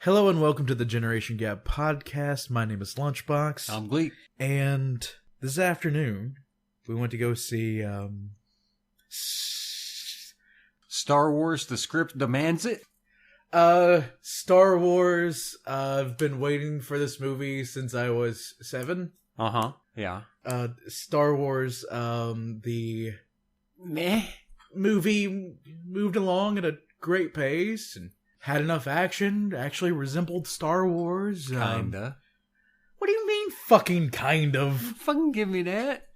Hello and welcome to the Generation Gap podcast. My name is Lunchbox. I'm Gleek. And this afternoon, we went to go see Star Wars, the script demands it. Star Wars. I've been waiting for this movie since I was 7. Yeah. Star Wars, the Meh. movie moved along at a great pace and had enough action, actually resembled Star Wars. Kinda. What do you mean, fucking kind of? Fucking give me that.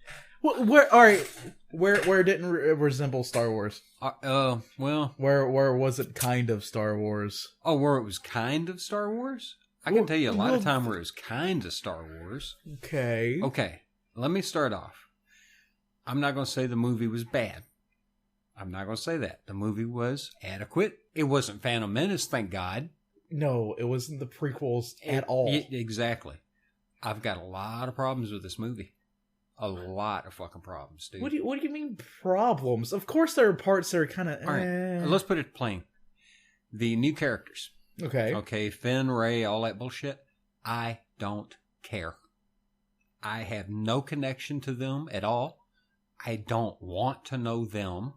Where didn't resemble Star Wars? Well. Where was it kind of Star Wars? Oh, where it was kind of Star Wars? I can tell you a lot of time where it was kind of Star Wars. Okay. Okay, let me start off. I'm not going to say the movie was bad. I'm not going to say that. The movie was adequate. It wasn't Phantom Menace, thank God. No, it wasn't the prequels at all. Exactly. I've got a lot of problems with this movie. A lot of fucking problems, dude. What do you mean problems? Of course there are parts that are kind of... All right, let's put it plain. The new characters. Okay, Finn, Rey, all that bullshit. I don't care. I have no connection to them at all. I don't want to know them.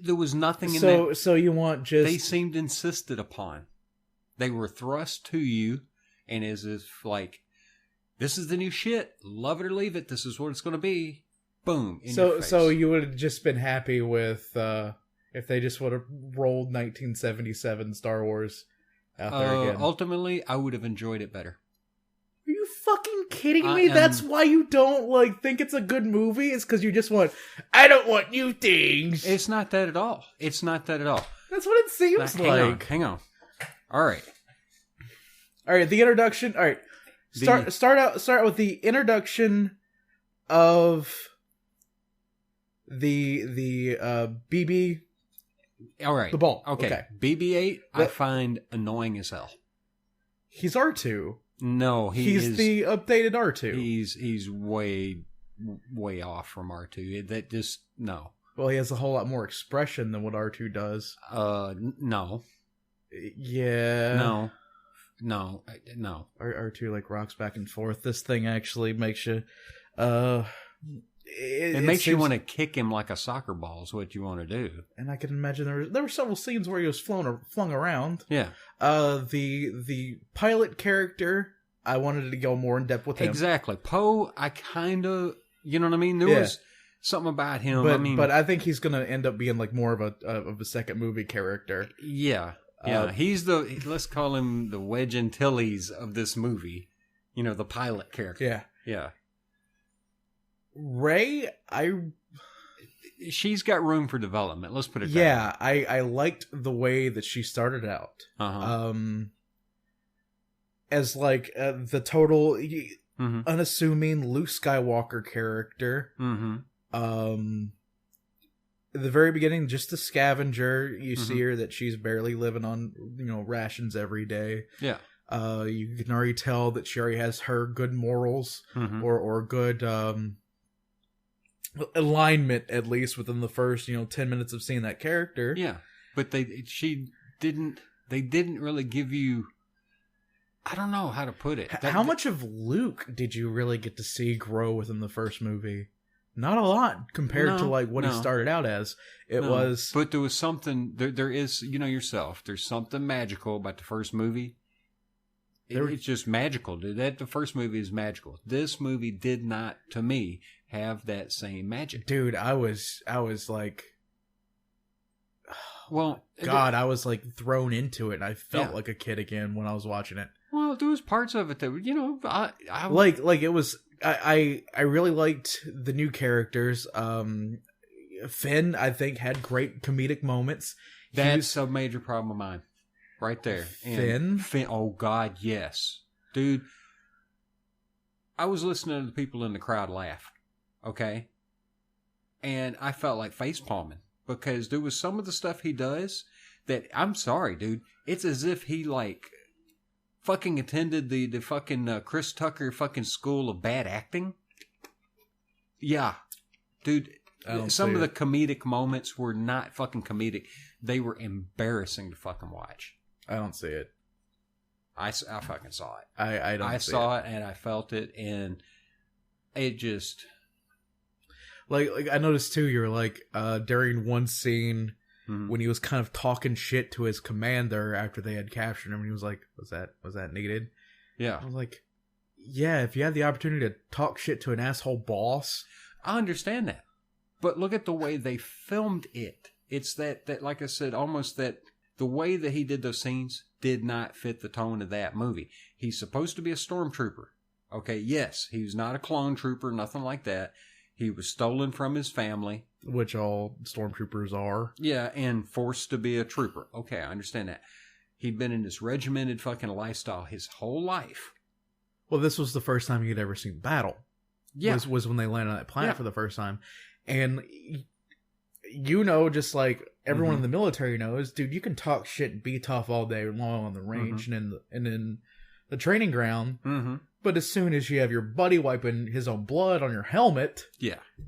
There was nothing in that. So you want just... They seemed insisted upon. They were thrust to you, and as if like, this is the new shit. Love it or leave it. This is what it's going to be. Boom. In your face. So you would have just been happy with if they just would have rolled 1977 Star Wars out there again. Ultimately, I would have enjoyed it better. Are you fucking kidding me? That's why you don't think it's a good movie? It's because you just want, I don't want new things. It's not that at all. It's not that at all. That's what it seems like. Hang on. All right, the introduction. All right. Start out with the introduction of the BB. All right. The ball. Okay. BB-8 I find annoying as hell. He's R2. No, he's the updated R2. He's way off from R2. That just no. Well, he has a whole lot more expression than what R2 does. No. Yeah. No. R2 rocks back and forth. This thing actually makes you it makes you want to kick him like a soccer ball is what you want to do. And I can imagine there were several scenes where he was flung around. Yeah. The pilot character, I wanted to go more in depth with him. Exactly. Poe, I kind of, you know what I mean? There was something about him. But I think he's going to end up being more of a second movie character. Yeah. Yeah. He's let's call him the Wedge Antilles of this movie. You know, the pilot character. Yeah. Yeah. Rey, she's got room for development. Let's put it that way. I liked the way that she started out. As the total unassuming Luke Skywalker character. At the very beginning, just a scavenger. You see her that she's barely living on rations every day. Yeah. You can already tell that she already has her good morals or good alignment, at least within the first 10 minutes of seeing that character. Yeah, but they didn't really give you, I don't know how to put it. How much of Luke did you really get to see grow within the first movie? Not a lot compared to what he started out as. But there was something. There is, yourself. There's something magical about the first movie. It's just magical, dude. The first movie is magical. This movie did not, to me, have that same magic. Dude, I was like, well, God, I was thrown into it, and I felt like a kid again when I was watching it. Well, there was parts of it that were, it was. I really liked the new characters. Finn, I think, had great comedic moments. That's a major problem of mine. Right there. Finn? Oh, God, yes. Dude, I was listening to the people in the crowd laugh. Okay? And I felt like facepalming. Because there was some of the stuff he does that, I'm sorry, dude. It's as if he, fucking attended the fucking Chris Tucker fucking school of bad acting. Yeah. Dude, some of the comedic moments were not fucking comedic. They were embarrassing to fucking watch. I don't see it. I fucking saw it. I saw it and I felt it, and it just like I noticed too. You're like during one scene when he was kind of talking shit to his commander after they had captured him, and he was like, "Was that needed?" Yeah, I was like, "Yeah, if you had the opportunity to talk shit to an asshole boss, I understand that." But look at the way they filmed it. It's that like I said, almost that the way that he did those scenes did not fit the tone of that movie. He's supposed to be a stormtrooper. Okay, yes, he's not a clone trooper, nothing like that. He was stolen from his family. Which all stormtroopers are. Yeah, and forced to be a trooper. Okay, I understand that. He'd been in this regimented fucking lifestyle his whole life. Well, this was the first time he'd ever seen battle. Yeah. Was when they landed on that planet for the first time. And you know, just like everyone in the military knows, dude, you can talk shit and be tough all day long on the range and in the training ground. But as soon as you have your buddy wiping his own blood on your helmet,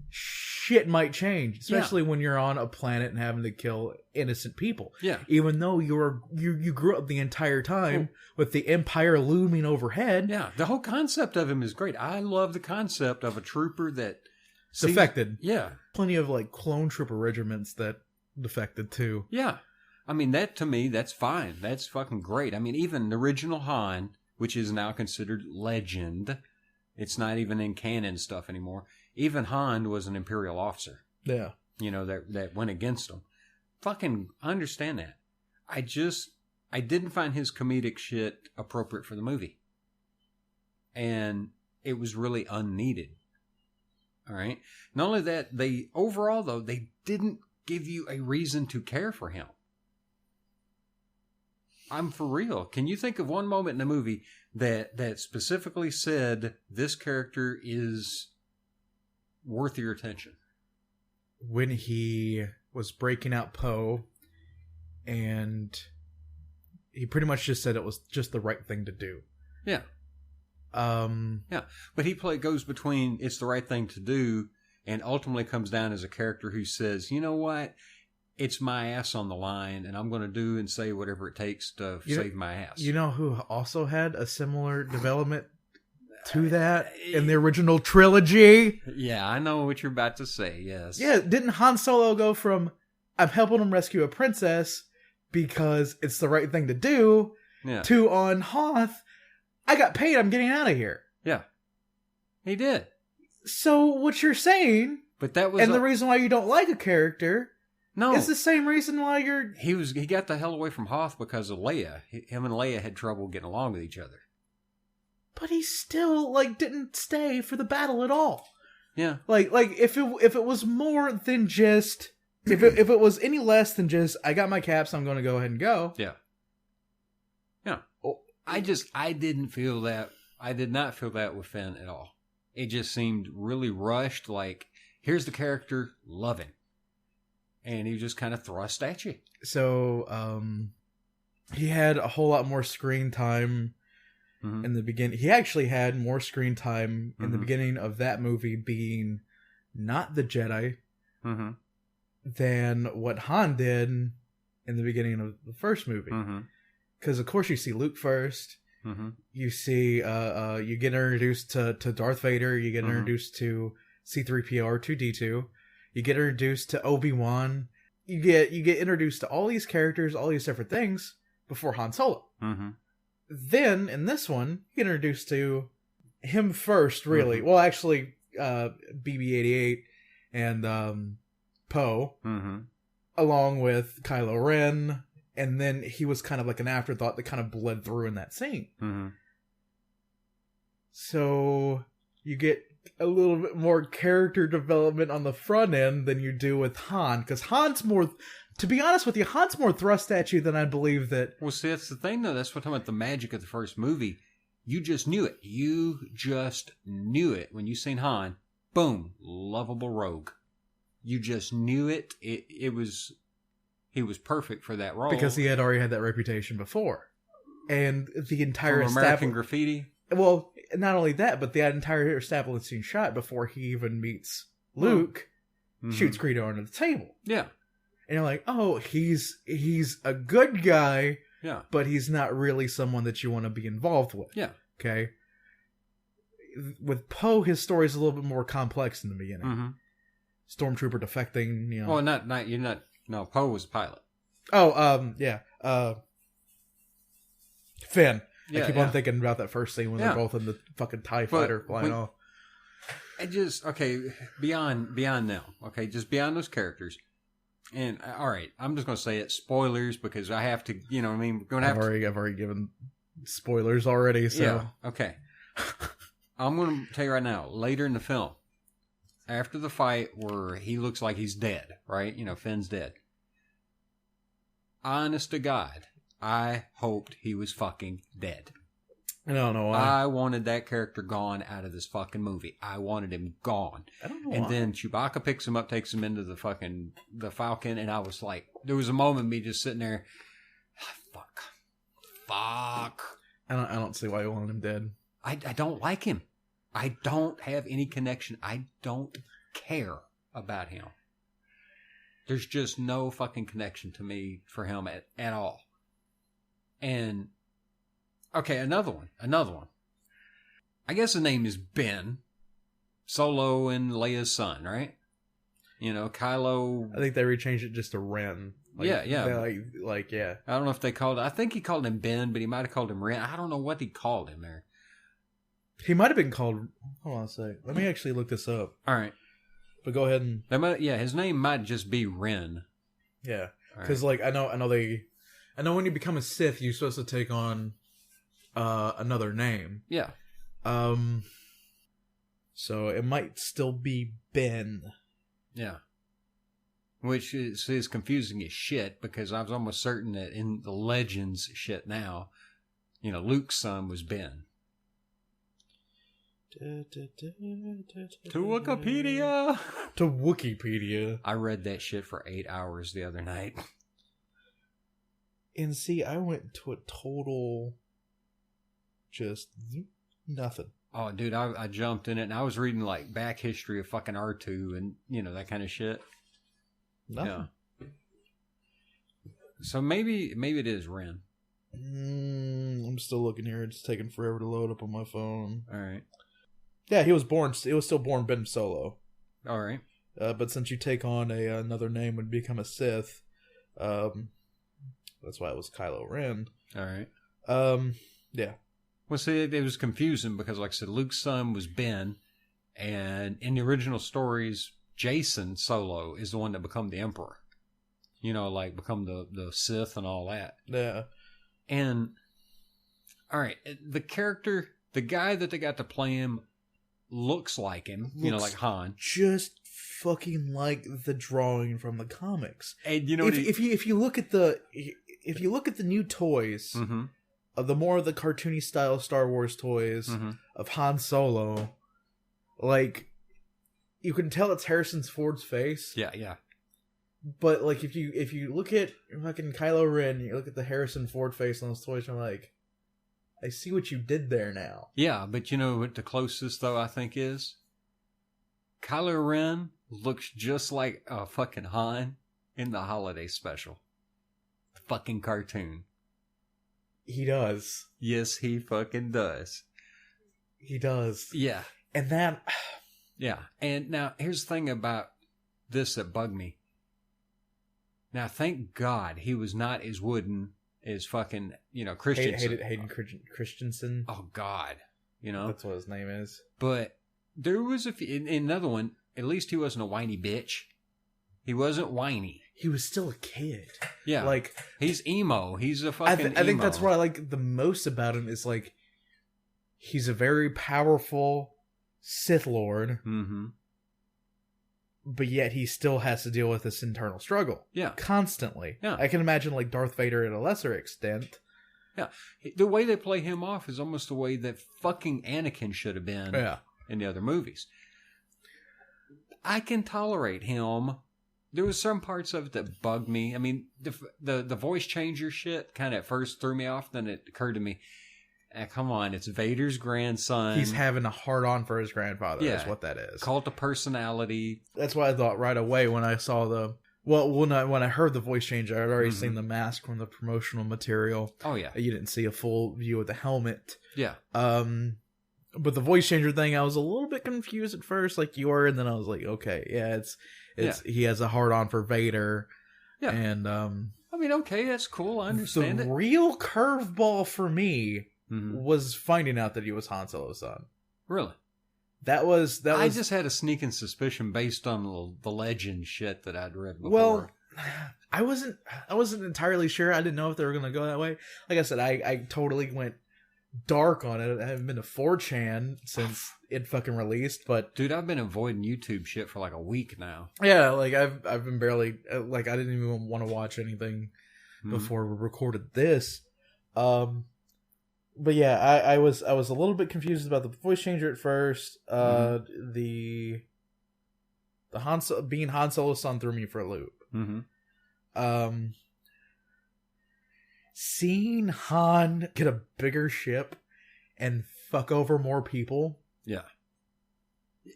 shit might change. Especially when you're on a planet and having to kill innocent people. Yeah. Even though you grew up the entire time with the Empire looming overhead. Yeah. The whole concept of him is great. I love the concept of a trooper that defected. Yeah. Plenty of like clone trooper regiments that defected too. Yeah. I mean, that to me, that's fine. That's fucking great. I mean, even the original Han, which is now considered legend, it's not even in canon stuff anymore. Even Han was an Imperial officer. Yeah. You know, that went against him. Fucking understand that. I didn't find his comedic shit appropriate for the movie. And it was really unneeded. All right. Not only that, they didn't give you a reason to care for him. I'm for real. Can you think of one moment in the movie that specifically said this character is worth your attention? When he was breaking out Poe, and he pretty much just said it was just the right thing to do. Yeah. But he goes between it's the right thing to do and ultimately comes down as a character who says, you know what? It's my ass on the line and I'm going to do and say whatever it takes to save my ass. You know who also had a similar development to that in the original trilogy? Yeah, I know what you're about to say, yes. Yeah, didn't Han Solo go from, I'm helping him rescue a princess because it's the right thing to do, to on Hoth, I got paid, I'm getting out of here. Yeah. He did. So what you're saying, but that was the reason why you don't like a character, it's the same reason why you're... He got the hell away from Hoth because of Leia. Him and Leia had trouble getting along with each other. But he still, didn't stay for the battle at all. Yeah. If it was more than just... If it was any less than just, I got my caps, I'm going to go ahead and go. Yeah. Yeah. I didn't feel that. I did not feel that with Finn at all. It just seemed really rushed. Like, here's the character, love him. And he just kind of thrust at you. So, he had a whole lot more screen time in the beginning. He actually had more screen time in the beginning of that movie being not the Jedi than what Han did in the beginning of the first movie. Because, of course, you see Luke first. You see, you get introduced to Darth Vader. You get introduced to C-3PO or 2D2. You get introduced to Obi-Wan. You get introduced to all these characters, all these different things before Han Solo. Then, in this one, you get introduced to him first, really. Well, actually, BB-88 and Poe, along with Kylo Ren. And then he was kind of like an afterthought that kind of bled through in that scene. So you get a little bit more character development on the front end than you do with Han. Because Han's more, to be honest with you, Han's more thrust at you than I believe that... Well, see, that's the thing, though. That's what I'm talking about, the magic of the first movie. You just knew it. You just knew it. When you seen Han, boom, lovable rogue. You just knew it. It was... He was perfect for that role. Because he had already had that reputation before. And the entire... From American Graffiti? Well, not only that, but the entire establishing shot before he even meets Luke shoots Greedo under the table. Yeah. And you're like, oh, he's a good guy Yeah. But he's not really someone that you want to be involved with. Yeah. Okay? With Poe, his story is a little bit more complex in the beginning. Mm-hmm. Stormtrooper defecting, you know. Well, no, Poe was a pilot. Oh, yeah. Finn. Yeah, I keep on thinking about that first scene when they're both in the fucking TIE fighter flying off. And just, beyond now, just beyond those characters. And, all right, I'm just going to say it, spoilers, because I have to, you know what I mean? I've already given spoilers already, so. Yeah, okay. I'm going to tell you right now, later in the film, after the fight where he looks like he's dead, right? You know, Finn's dead. Honest to God, I hoped he was fucking dead. I don't know why. I wanted that character gone out of this fucking movie. I wanted him gone. I don't know and why. Then Chewbacca picks him up, takes him into the Falcon, and I was like, there was a moment of me just sitting there, fuck. I don't see why you wanted him dead. I don't like him. I don't have any connection. I don't care about him. There's just no fucking connection to me for him at all. And, okay, another one. I guess the name is Ben. Solo and Leia's son, right? You know, Kylo. I think they rechanged it just to Ren. Yeah. Yeah. I don't know if they I think he called him Ben, but he might have called him Ren. I don't know what he called him there. He might have been called. Hold on a sec. Let me actually look this up. All right. But go ahead and. His name might just be Ren. Yeah. Because, I know when you become a Sith, you're supposed to take on another name. Yeah. So it might still be Ben. Yeah. Which is confusing as shit, because I was almost certain that in the Legends shit now, you know, Luke's son was Ben. To Wikipedia. To Wikipedia. I read that shit for 8 hours the other night. And see, I went to a total just nothing. Oh, dude, I jumped in it, and I was reading, back history of fucking R2 and, you know, that kind of shit. Nothing. Yeah. So maybe it is Ren. I'm still looking here. It's taking forever to load up on my phone. All right. Yeah, he was still born Ben Solo. All right. But since you take on another name and become a Sith, that's why it was Kylo Ren. All right. Yeah. Well, see, it was confusing because, like I said, Luke's son was Ben, and in the original stories, Jason Solo is the one that become the Emperor. You know, become the Sith and all that. Yeah. And, all right, the guy that they got to play him looks like him, you know, like Han. Just fucking like the drawing from the comics. And you know, if you look at the new toys, mm-hmm. of the more of the cartoony style Star Wars toys mm-hmm. of Han Solo, you can tell it's Harrison Ford's face. Yeah. But if you look at fucking Kylo Ren, you look at the Harrison Ford face on those toys, I'm like, I see what you did there now. Yeah, but you know what the closest though I think is? Kylo Ren looks just like a fucking Han in the holiday special. The fucking cartoon. He does. Yes, he fucking does. He does. Yeah. And that... Yeah. And now, here's the thing about this that bugged me. Now, thank God he was not as wooden as fucking, you know, Christensen. Hayden Christensen. Oh, God. You know? That's what his name is. But there was in another one, at least he wasn't a whiny bitch. He wasn't whiny. He was still a kid. Yeah. He's emo. He's a fucking emo. I think that's what I like the most about him is, he's a very powerful Sith Lord. Mm-hmm. But yet he still has to deal with this internal struggle. Yeah. Constantly. Yeah. I can imagine, Darth Vader at a lesser extent. Yeah. The way they play him off is almost the way that fucking Anakin should have been in the other movies. I can tolerate him. There was some parts of it that bugged me. I mean, the voice changer shit kind of at first threw me off. Then it occurred to me, come on, it's Vader's grandson. He's having a hard-on for his grandfather. Yeah, is what that is. Cult of personality. That's what I thought right away when I saw Well, when I heard the voice change, I had already seen the mask from the promotional material. Oh yeah, you didn't see a full view of the helmet. Yeah. But the voice changer thing, I was a little bit confused at first, like you were, and then I was like, okay, yeah, it's he has a hard on for Vader. Yeah. And I mean, okay, that's cool. I understand the real curveball for me was finding out that he was Han Solo's son. Really? That was. I just had a sneaking suspicion based on the legend shit that I'd read before. Well, I wasn't entirely sure. I didn't know if they were going to go that way. Like I said, I totally went dark on it. I haven't been to 4chan since it fucking released, but dude, I've been avoiding YouTube shit for like a week now. Yeah, like I've been barely like I didn't even want to watch anything before we recorded this. But yeah, I was a little bit confused about the voice changer at first. The being Han Solo's son threw me for a loop. Seeing Han get a bigger ship and fuck over more people. Yeah.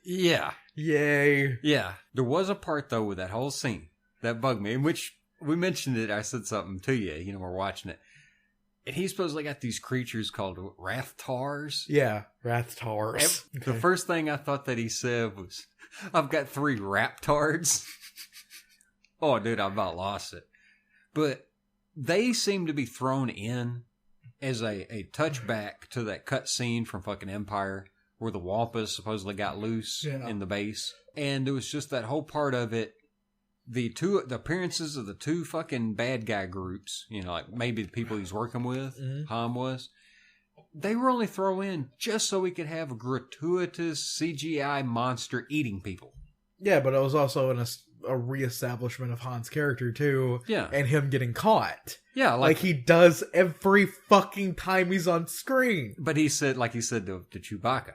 Yeah. Yay. Yeah. There was a part, though, with that whole scene that bugged me, in which we mentioned it. I said something to you, we're watching it. And he supposedly got these creatures called Rathtars. Yeah, Rathtars. The first thing I thought that he said was, I've got 3 Raptards. Oh, dude, I about lost it. But they seem to be thrown in as a touchback to that cut scene from fucking Empire where the Wampas supposedly got loose in the base. And it was just that whole part of it. The appearances of the 2 fucking bad guy groups, like maybe the people he's working with, Han was, they were only thrown in just so we could have a gratuitous CGI monster eating people. Yeah, but it was also a reestablishment of Han's character too. Yeah. And him getting caught. Yeah. Like he does every fucking time he's on screen. But he said to Chewbacca,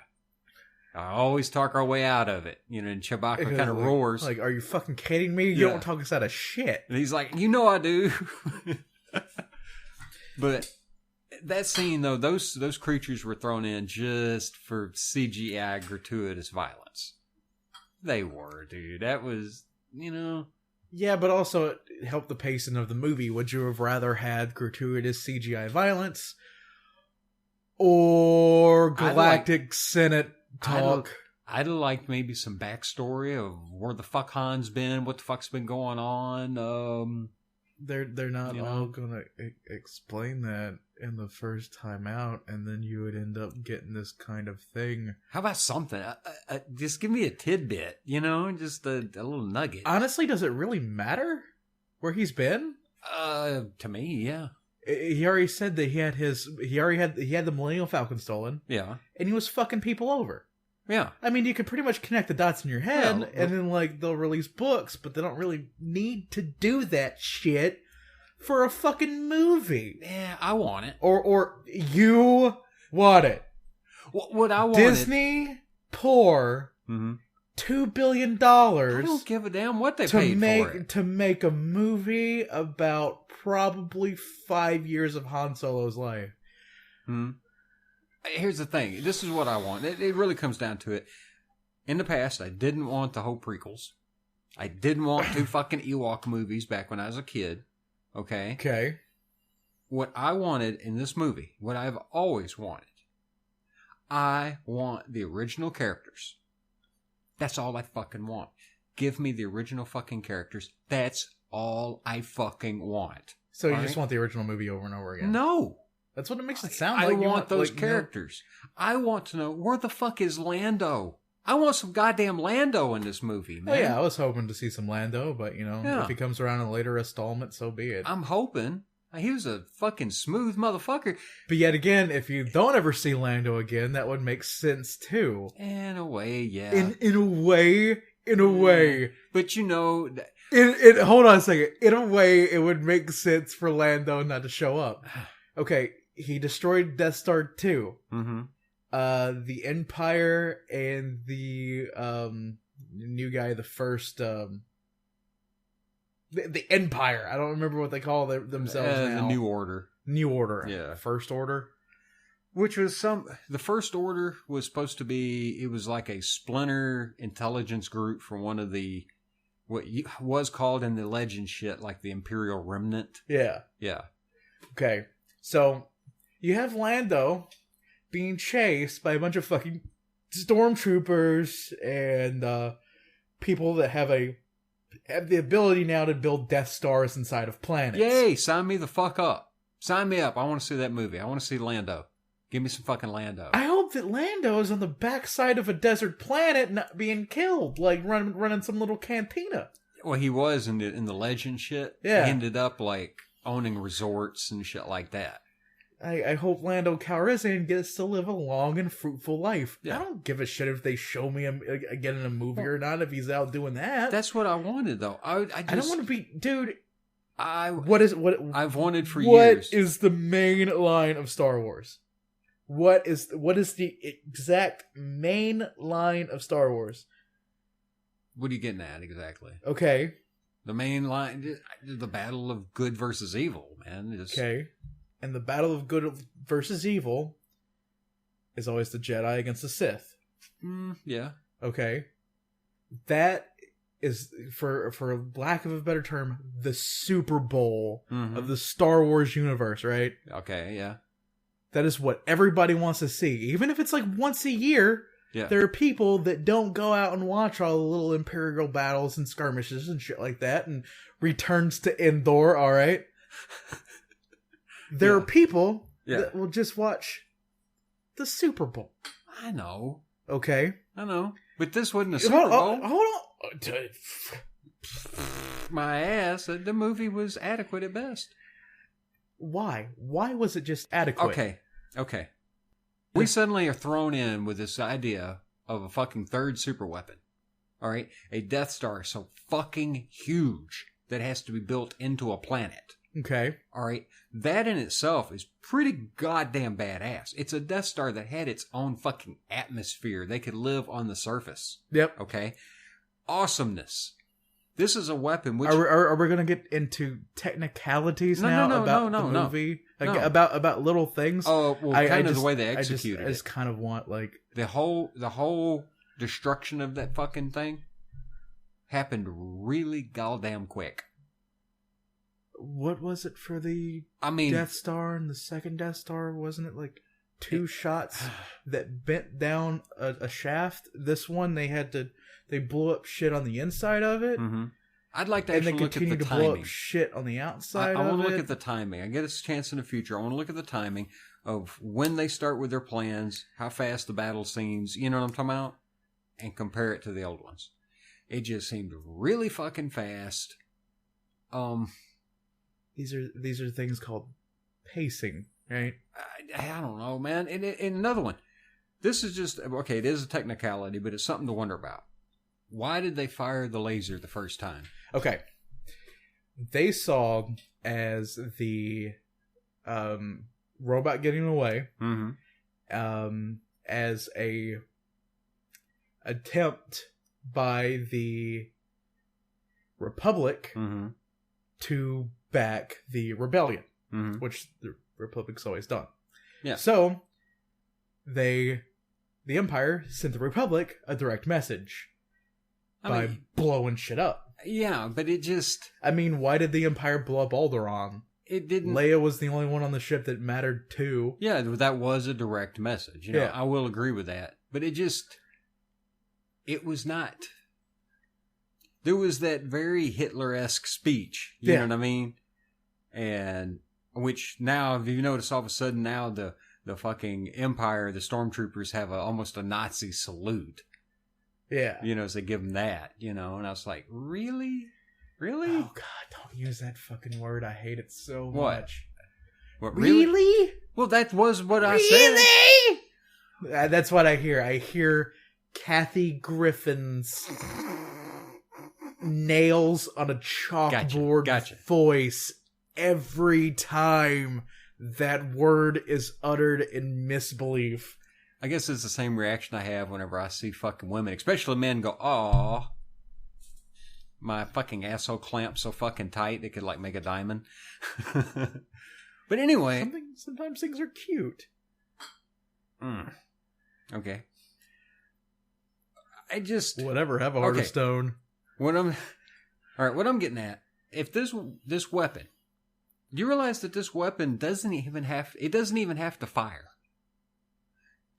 I always talk our way out of it. And Chewbacca kind of roars. Like, are you fucking kidding me? You don't talk us out of shit. And he's like, I do. But that scene, though, those creatures were thrown in just for CGI gratuitous violence. They were, dude. That was, Yeah, but also it helped the pacing of the movie. Would you have rather had gratuitous CGI violence or Galactic Senate talk? I'd have liked maybe some backstory of where the fuck Han's been, what the fuck's been going on. They're not all gonna explain that in the first time out, and then you would end up getting this kind of thing. How about something? Just give me a tidbit, just a little nugget. Honestly, does it really matter where he's been? To me, yeah. He already said that he had the Millennium Falcon stolen. Yeah. And he was fucking people over. Yeah. I mean, you can pretty much connect the dots in your head, and then, they'll release books, but they don't really need to do that shit for a fucking movie. Yeah, I want it. Or you want it. What I want Disney pour $2 billion. I don't give a damn what they paid for it. To make a movie about probably 5 years of Han Solo's life. Here's the thing. This is what I want. It really comes down to it. In the past, I didn't want the whole prequels. I didn't want 2 fucking Ewok movies back when I was a kid. Okay? Okay. What I wanted in this movie, what I've always wanted, I want the original characters. That's all I fucking want. Give me the original fucking characters. That's all I fucking want. So you just want the original movie over and over again? No. That's what it makes it sound like. I want those characters. I want to know, where the fuck is Lando? I want some goddamn Lando in this movie, man. Oh, yeah, I was hoping to see some Lando, but, if he comes around in a later installment, so be it. I'm hoping. He was a fucking smooth motherfucker. But yet again, if you don't ever see Lando again, that would make sense, too. In a way, yeah. In a way. But hold on a second. In a way, it would make sense for Lando not to show up. Okay, he destroyed Death Star 2. The Empire and the new guy, the first the Empire. I don't remember what they call themselves now. The New Order. New Order. Yeah. First Order. Which was the First Order was supposed to be, it was like a splinter intelligence group from one of the what was called in the legend shit like the Imperial Remnant. Yeah. Yeah. Okay. So you have Lando being chased by a bunch of fucking stormtroopers and people that have the ability now to build Death Stars inside of planets. Yay! Sign me the fuck up. Sign me up. I want to see that movie. I want to see Lando. Give me some fucking Lando. I hope that Lando is on the backside of a desert planet not being killed, like running some little cantina. Well, he was in the legend shit. Yeah. He ended up like owning resorts and shit like that. I hope Lando Calrissian gets to live a long and fruitful life. Yeah. I don't give a shit if they show me him again in a movie or not, if he's out doing that. That's what I wanted, though. I don't want to be... Dude, I've wanted for years. What is the main line of Star Wars? What is the exact main line of Star Wars? What are you getting at, exactly? Okay. The main line... The battle of good versus evil, man. Okay. And the battle of good versus evil is always the Jedi against the Sith. Yeah. Okay. That is, for lack of a better term, the Super Bowl of the Star Wars universe, right? Okay, yeah. That is what everybody wants to see. Even if it's like once a year, there are people that don't go out and watch all the little Imperial battles and skirmishes and shit like that, and returns to Endor, alright? There are people that will just watch the Super Bowl. I know. Okay. I know. But this wasn't a Super Bowl. Hold on. My ass. The movie was adequate at best. Why? Why was it just adequate? Okay. We suddenly are thrown in with this idea of a fucking third super weapon. All right? A Death Star so fucking huge that has to be built into a planet. Okay. All right. That in itself is pretty goddamn badass. It's a Death Star that had its own fucking atmosphere. They could live on the surface. Yep. Okay. Awesomeness. This is a weapon which... Are we going to get into technicalities about the movie? About little things? Oh, well, kind of the way they executed it. I just kind of want, like... The whole destruction of that fucking thing happened really goddamn quick. What was it for the Death Star and the second Death Star? Wasn't it like two shots that bent down a shaft? This one, they blew up shit on the inside of it. Mm-hmm. I'd like to actually look at the timing. And they continue to blow up shit on the outside I want to look at the timing. I get a chance in the future. I want to look at the timing of when they start with their plans, how fast the battle scenes, you know what I'm talking about? And compare it to the old ones. It just seemed really fucking fast. These are things called pacing, right? I don't know, man. And another one. This is just, okay, it is a technicality, but it's something to wonder about. Why did they fire the laser the first time? Okay. They saw as the robot getting away as a attempt by the Republic to back the rebellion, which the Republic's always done. Yeah. So the Empire sent the Republic a direct message by blowing shit up. Yeah, but it just... I mean, why did the Empire blow up Alderaan? It didn't... Leia was the only one on the ship that mattered too. Yeah, that was a direct message. You know, I will agree with that. But it just... It was not... There was that very Hitler-esque speech. You know what I mean? And... Which now, if you notice, all of a sudden now the fucking Empire, the stormtroopers have almost a Nazi salute. Yeah. You know, as they give them that, you know, and I was like, really? Really? Oh, God, don't use that fucking word. I hate it so much. What, really? Well, that was what I said. That's what I hear. I hear Kathy Griffin's nails on a chalkboard voice every time that word is uttered in misbelief. I guess it's the same reaction I have whenever I see fucking women, especially men, go, "Aw, my fucking asshole clamp's so fucking tight it could like make a diamond." But anyway, sometimes things are cute. Okay. I just whatever. Have a heart of stone. What I'm All right, what I'm getting at, if this weapon, do you realize that this weapon doesn't even have to fire?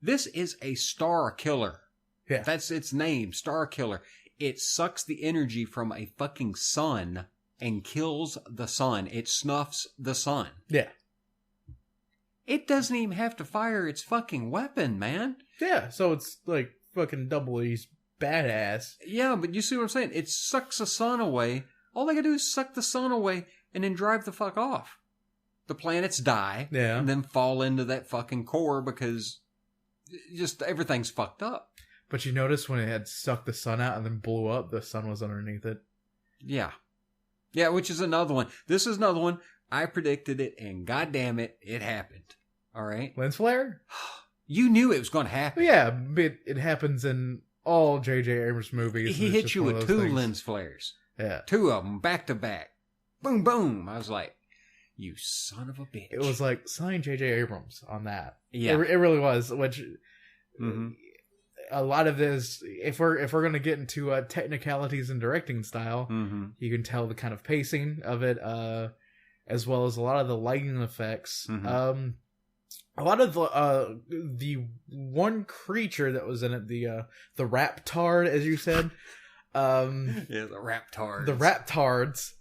This is a star killer. Yeah. That's its name, Star Killer. It sucks the energy from a fucking sun and kills the sun. It snuffs the sun. Yeah. It doesn't even have to fire its fucking weapon, man. Yeah, so it's like fucking doubly badass. Yeah, but you see what I'm saying? It sucks the sun away. All they gotta do is suck the sun away and then drive the fuck off. The planets die. Yeah. And then fall into that fucking core because just everything's fucked up. But you notice when it had sucked the sun out and then blew up, the sun was underneath it. Yeah. Yeah, which is another one. This is another one. I predicted it, and goddamn it, it happened. All right? Lens flare? You knew it was going to happen. Yeah, it happens in all J.J. Abrams movies. He hit you with 2 lens flares. Yeah. 2 of them, back to back. Boom, boom. I was like, you son of a bitch. It was like, sign J.J. Abrams on that. Yeah. It really was, which... Mm-hmm. A lot of this, if we're going to get into technicalities and directing style, you can tell the kind of pacing of it, as well as a lot of the lighting effects. Mm-hmm. A lot of the one creature that was in it, the Raptard, as you said. Yeah, the Raptards. The Raptards.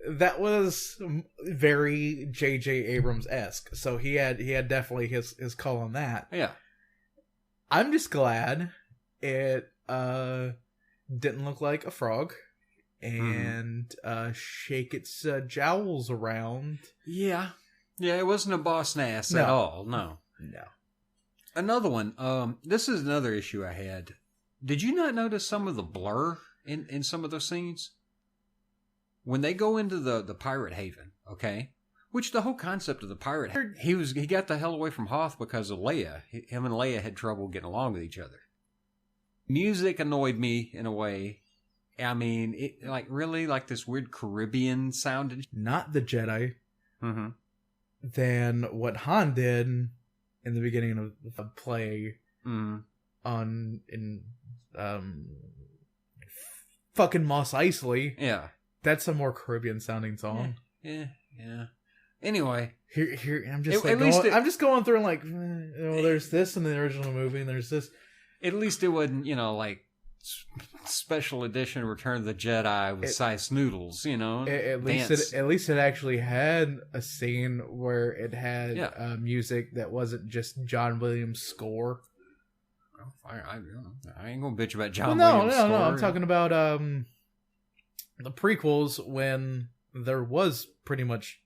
That was very J.J. Abrams-esque. So he had definitely his call on that. Yeah. I'm just glad it didn't look like a frog and shake its jowls around. Yeah. Yeah, it wasn't a boss nass at all. No. Another one. This is another issue I had. Did you not notice some of the blur in some of those scenes? When they go into the pirate haven, okay? Which the whole concept of the pirate, he got the hell away from Hoth because of Leia. Him and Leia had trouble getting along with each other. Music annoyed me in a way. I mean, it really this weird Caribbean sounded. Not the Jedi. Mm-hmm. Than what Han did in the beginning of the play in fucking Mos Eisley. Yeah. That's a more Caribbean sounding song. Yeah. Anyway, here I'm just I'm just going through and there's this in the original movie and there's this. At least it wasn't special edition Return of the Jedi with size noodles. At least it actually had a scene where it had music that wasn't just John Williams' score. I ain't gonna bitch about John Williams' score. No. I'm talking about the prequels when there was pretty much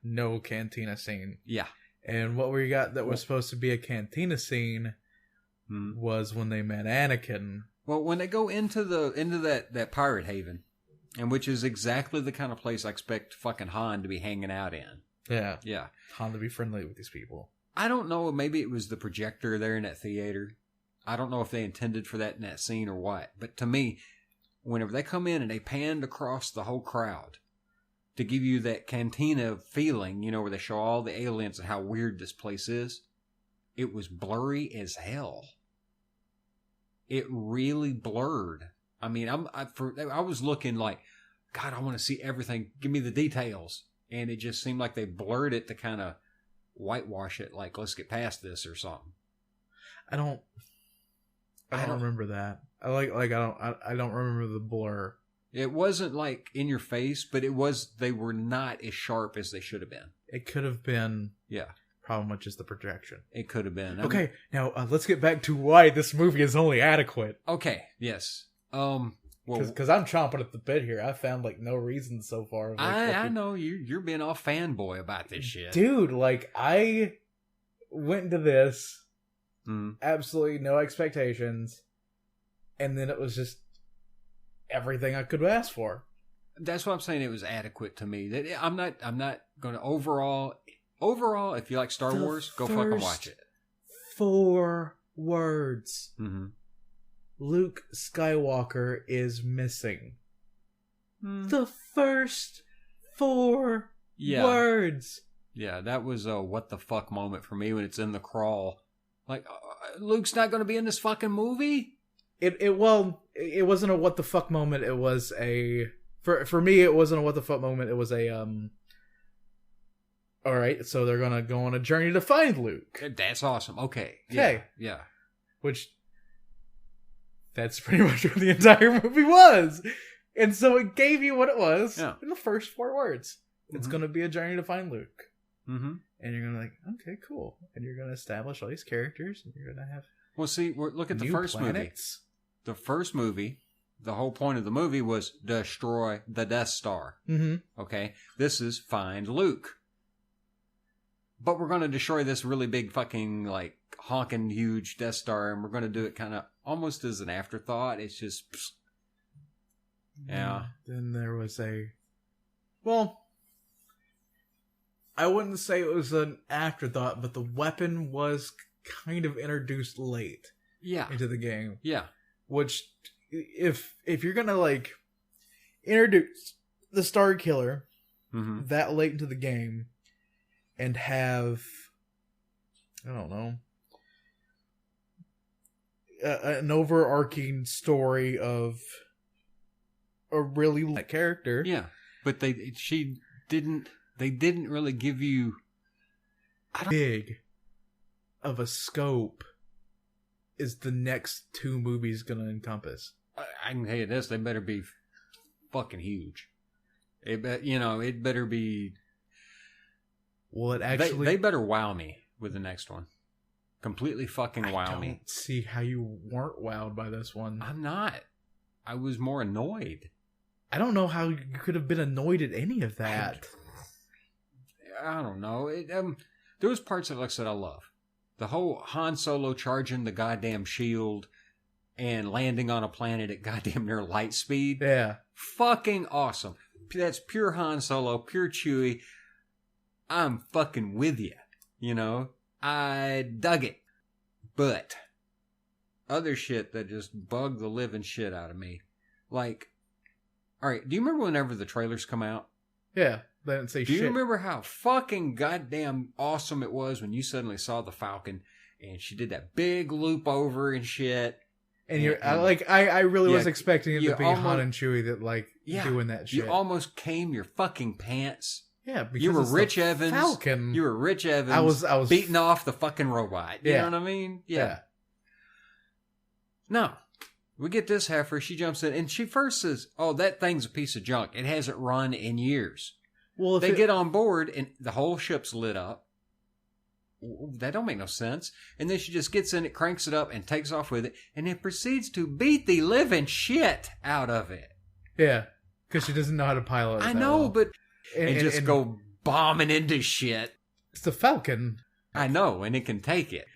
no cantina scene. Yeah. And what we got that was supposed to be a cantina scene was when they met Anakin. Well, when they go into that pirate haven, and which is exactly the kind of place I expect fucking Han to be hanging out in. Yeah. Yeah. Han to be friendly with these people. I don't know, maybe it was the projector there in that theater. I don't know if they intended for that in that scene or what. But to me, whenever they come in and they panned across the whole crowd to give you that cantina feeling, where they show all the aliens and how weird this place is, it was blurry as hell. It really blurred. I mean, I was looking like, God, I want to see everything. Give me the details. And it just seemed like they blurred it to kind of whitewash it, like, let's get past this or something. I don't remember that. I don't remember the blur. It wasn't like in your face, but they were not as sharp as they should have been. It could have been. Yeah. Probably just the projection. It could have been. Okay, now let's get back to why this movie is only adequate. Okay, yes. Because I'm chomping at the bit here. I found no reason so far. I know you're being all fanboy about this shit, dude. I went into this absolutely no expectations, and then it was just everything I could ask for. That's what I'm saying. It was adequate to me. I'm not going to overall, if you like Star Wars, go fucking watch it. 4 words. Mm-hmm. Luke Skywalker is missing. The first 4 words. Yeah, that was a what the fuck moment for me when it's in the crawl. Luke's not going to be in this fucking movie? It wasn't a what the fuck moment. It was a For me, it wasn't a what the fuck moment. It was a all right, so they're gonna go on a journey to find Luke. That's awesome. Okay. Yeah. Which that's pretty much what the entire movie was. And so it gave you what it was in the first 4 words. It's going to be a journey to find Luke. Mm-hmm. And you're going to like, okay, cool. And you're going to establish all these characters. And you're going to have Well, see, look at the first planets. Movie. The first movie, the whole point of the movie was destroy the Death Star. Mm-hmm. Okay? This is find Luke. But we're going to destroy this really big fucking, like, honking huge Death Star. And we're going to do it kind of almost as an afterthought. It's just... Psst. Yeah. Then there was well, I wouldn't say it was an afterthought, but the weapon was kind of introduced late. Into the game. Yeah. Which, if you're gonna like introduce the Star Killer that late into the game, and have, I don't know, an overarching story of a really character. Yeah, but they didn't really give you big of a scope is the next 2 movies gonna encompass. I can tell you this, they better be fucking huge. It better be. Well, it actually they better wow me with the next one. Completely fucking wow me. See how you weren't wowed by this one. I'm not. I was more annoyed. I don't know how you could have been annoyed at any of that. I don't know. There was parts of it, like I said, I love. The whole Han Solo charging the goddamn shield and landing on a planet at goddamn near light speed. Yeah. Fucking awesome. That's pure Han Solo, pure Chewie. I'm fucking with you. You know? I dug it. But other shit that just bugged the living shit out of me. Like, alright, do you remember whenever the trailers come out? Yeah, they didn't say shit. Do you remember how fucking goddamn awesome it was when you suddenly saw the Falcon and she did that big loop over and shit? And I really was expecting it to be Han and Chewie that doing that shit. You almost came your fucking pants. Yeah, because you were Rich Evans. Falcon. You were Rich Evans. I was beating off the fucking robot. You know what I mean? Yeah. No. We get this heifer, she jumps in, and she first says, oh, that thing's a piece of junk. It hasn't run in years. Well, they get on board, and the whole ship's lit up. That don't make no sense. And then she just gets in it, cranks it up, and takes off with it, and then proceeds to beat the living shit out of it. Yeah, because she doesn't know how to pilot it. I know, but... And just go bombing into shit. It's the Falcon. I know, and it can take it.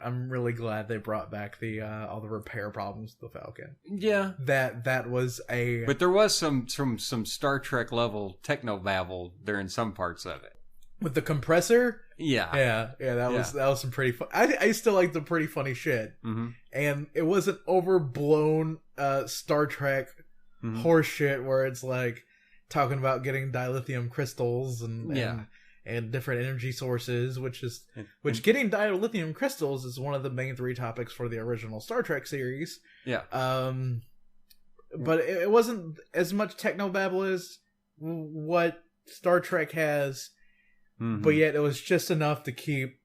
I'm really glad they brought back the all the repair problems with the Falcon. Yeah, that was a. But there was some Star Trek level technobabble during some parts of it. With the compressor. Yeah. That was some pretty fun. I still like the pretty funny shit, and it wasn't overblown Star Trek horse shit where it's like talking about getting dilithium crystals and different energy sources, which getting dilithium crystals is one of the main 3 topics for the original Star Trek series. Yeah. But it wasn't as much technobabble as what Star Trek has, but yet it was just enough to keep,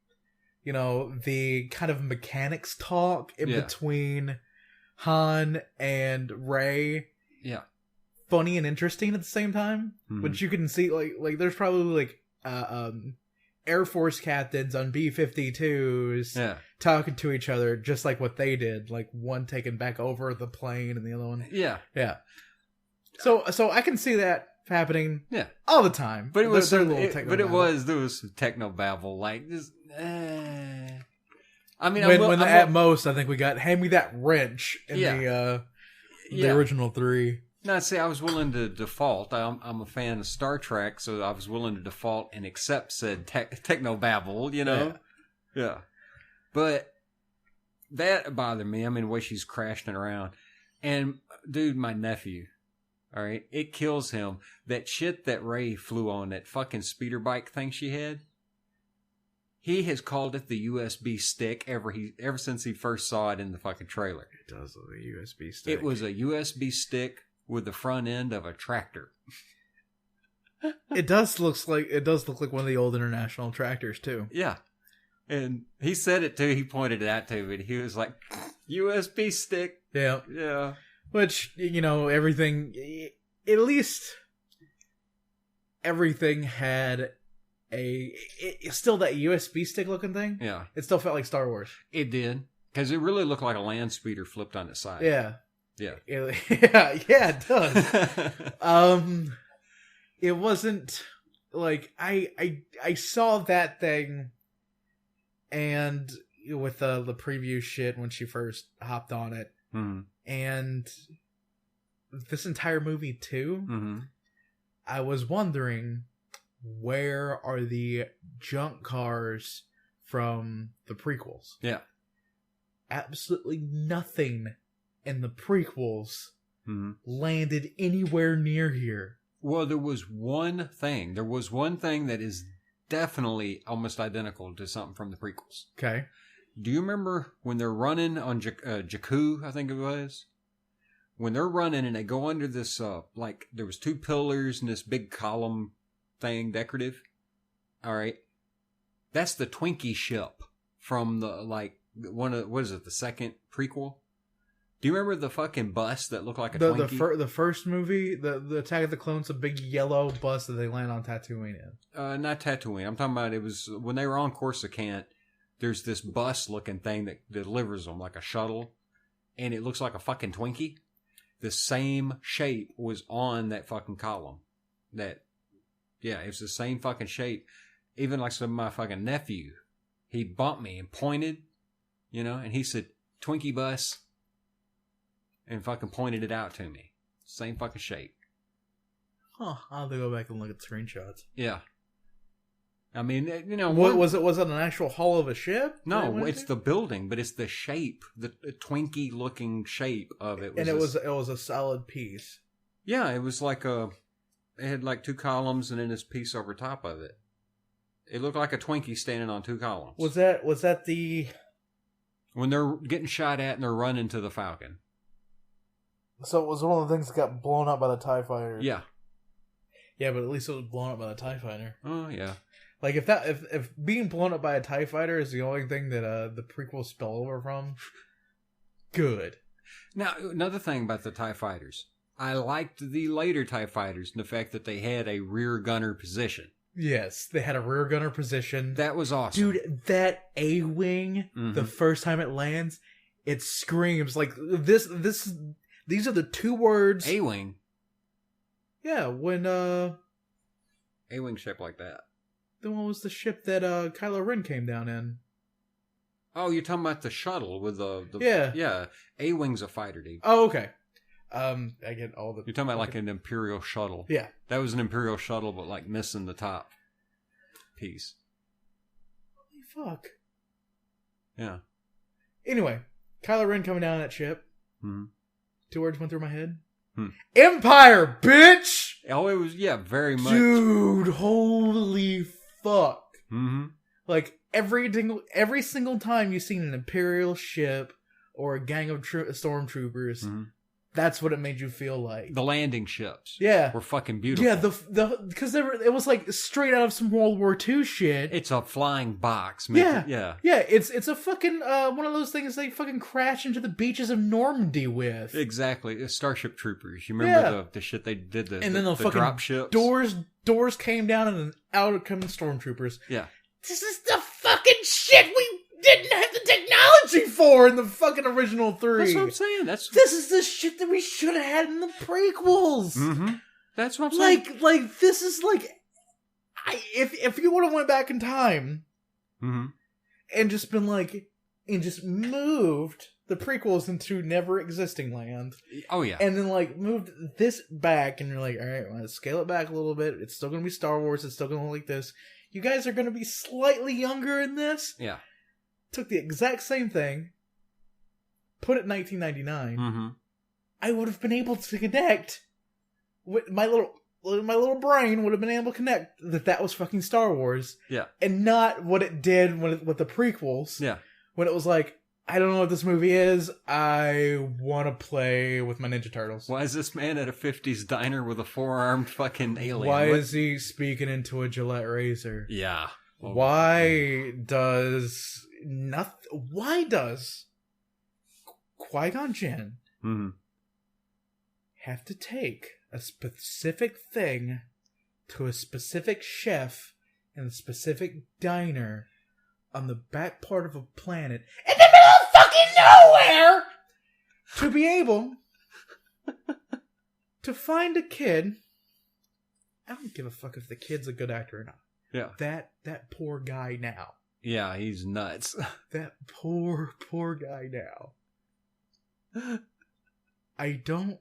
the kind of mechanics talk in between Han and Rey. Yeah. Funny and interesting at the same time, which you can see like there's probably Air Force captains on B-52s talking to each other just like what they did, like one taking back over the plane and the other one. Yeah. So I can see that happening all the time. But it was there was some technobabble like this. I mean, at most I think we got hand me that wrench in the original 3. No, see, I was willing to default. I'm a fan of Star Trek, so I was willing to default and accept said technobabble, Yeah. But that bothered me. I mean, the way she's crashing around. And, dude, my nephew, all right, it kills him. That shit that Ray flew on, that fucking speeder bike thing she had, he has called it the USB stick ever since he first saw it in the fucking trailer. It does look like a USB stick. It was a USB stick with the front end of a tractor. It does look like one of the old International tractors too. Yeah. And he said it too. He pointed it out to me. He was like, USB stick. Yeah. Yeah. Which, everything, at least everything had still that USB stick looking thing. Yeah. It still felt like Star Wars. It did. Because it really looked like a land speeder flipped on its side. Yeah. Yeah. It does. It wasn't like I saw that thing, and with the preview shit when she first hopped on it, and this entire movie too. I was wondering, where are the junk cars from the prequels? Yeah. Absolutely nothing in the prequels landed anywhere near here. Well, there was one thing. There was one thing that is definitely almost identical to something from the prequels. Okay. Do you remember when they're running on Jakku, I think it was? When they're running and they go under this, there was 2 pillars and this big column thing, decorative. All right. That's the Twinkie ship from the, the second prequel? Do you remember the fucking bus that looked like a Twinkie? The first movie, the Attack of the Clones, a big yellow bus that they land on Tatooine in. Not Tatooine. I'm talking about it was when they were on Coruscant. There's this bus looking thing that delivers them like a shuttle, and it looks like a fucking Twinkie. The same shape was on that fucking column. It's the same fucking shape. Even like my fucking nephew, he bumped me and pointed, and he said, "Twinkie bus." And fucking pointed it out to me. Same fucking shape. Huh. I'll have to go back and look at the screenshots. Yeah. I mean, What was it? Was it an actual hull of a ship? No, it's the building, but it's the shape, the Twinkie looking shape of it. And it was a solid piece. Yeah, it was like it had like 2 columns and then this piece over top of it. It looked like a Twinkie standing on 2 columns. Was that the... When they're getting shot at and they're running to the Falcon. So it was one of the things that got blown up by the TIE fighter. Yeah. Yeah, but at least it was blown up by the TIE fighter. Oh, yeah. Like, if being blown up by a TIE fighter is the only thing that the prequels spill over from, good. Now, another thing about the TIE fighters. I liked the later TIE fighters and the fact that they had a rear gunner position. Yes, they had a rear gunner position. That was awesome. Dude, that A-Wing, the first time it lands, it screams like this. These are the 2 words. A-Wing? Yeah, when A-Wing ship like that. Then what was the ship that Kylo Ren came down in? Oh, you're talking about the shuttle with the yeah. Yeah. A-Wing's a fighter, dude. Oh, okay. I get all the... You're talking about like an Imperial shuttle. Yeah. That was an Imperial shuttle, but like missing the top piece. Holy fuck. Yeah. Anyway, Kylo Ren coming down that ship. 2 words went through my head. Empire, bitch! Oh, it was, very much. Dude, holy fuck. Mm-hmm. Like, every single time you've seen an Imperial ship or a gang of stormtroopers, that's what it made you feel like. The landing ships. Yeah. Were fucking beautiful. Yeah, because it was like straight out of some World War II shit. It's a flying box. Yeah. Yeah, it's a fucking, one of those things they fucking crash into the beaches of Normandy with. Exactly. Starship Troopers. You remember the shit they did, and then the fucking drop ships? Doors came down and then out come stormtroopers. Yeah. This is the fucking shit we didn't have the technology for in the fucking original 3. That's what I'm saying. This is the shit that we should have had in the prequels. Mm-hmm. That's what I'm saying. Like this is like, if you would have went back in time, and just been like, and just moved the prequels into never existing land. Oh yeah. And then like moved this back, and you're like, all right, let's scale it back a little bit. It's still gonna be Star Wars. It's still gonna look like this. You guys are gonna be slightly younger in this. Yeah. Took the exact same thing, put it in 1999, I would have been able to connect with my little brain would have been able to connect that was fucking Star Wars. Yeah. And not what it did with the prequels. Yeah. When it was like, I don't know what this movie is. I want to play with my Ninja Turtles. Why is this man at a 50s diner with a four-armed fucking alien? Why is he speaking into a Gillette razor? Yeah. Well, Why does Qui-Gon Jinn have to take a specific thing to a specific chef in a specific diner on the back part of a planet in the middle of fucking nowhere to be able to find a kid? I don't give a fuck if the kid's a good actor or not. Yeah. That poor guy now. Yeah, he's nuts. That poor guy now. I don't.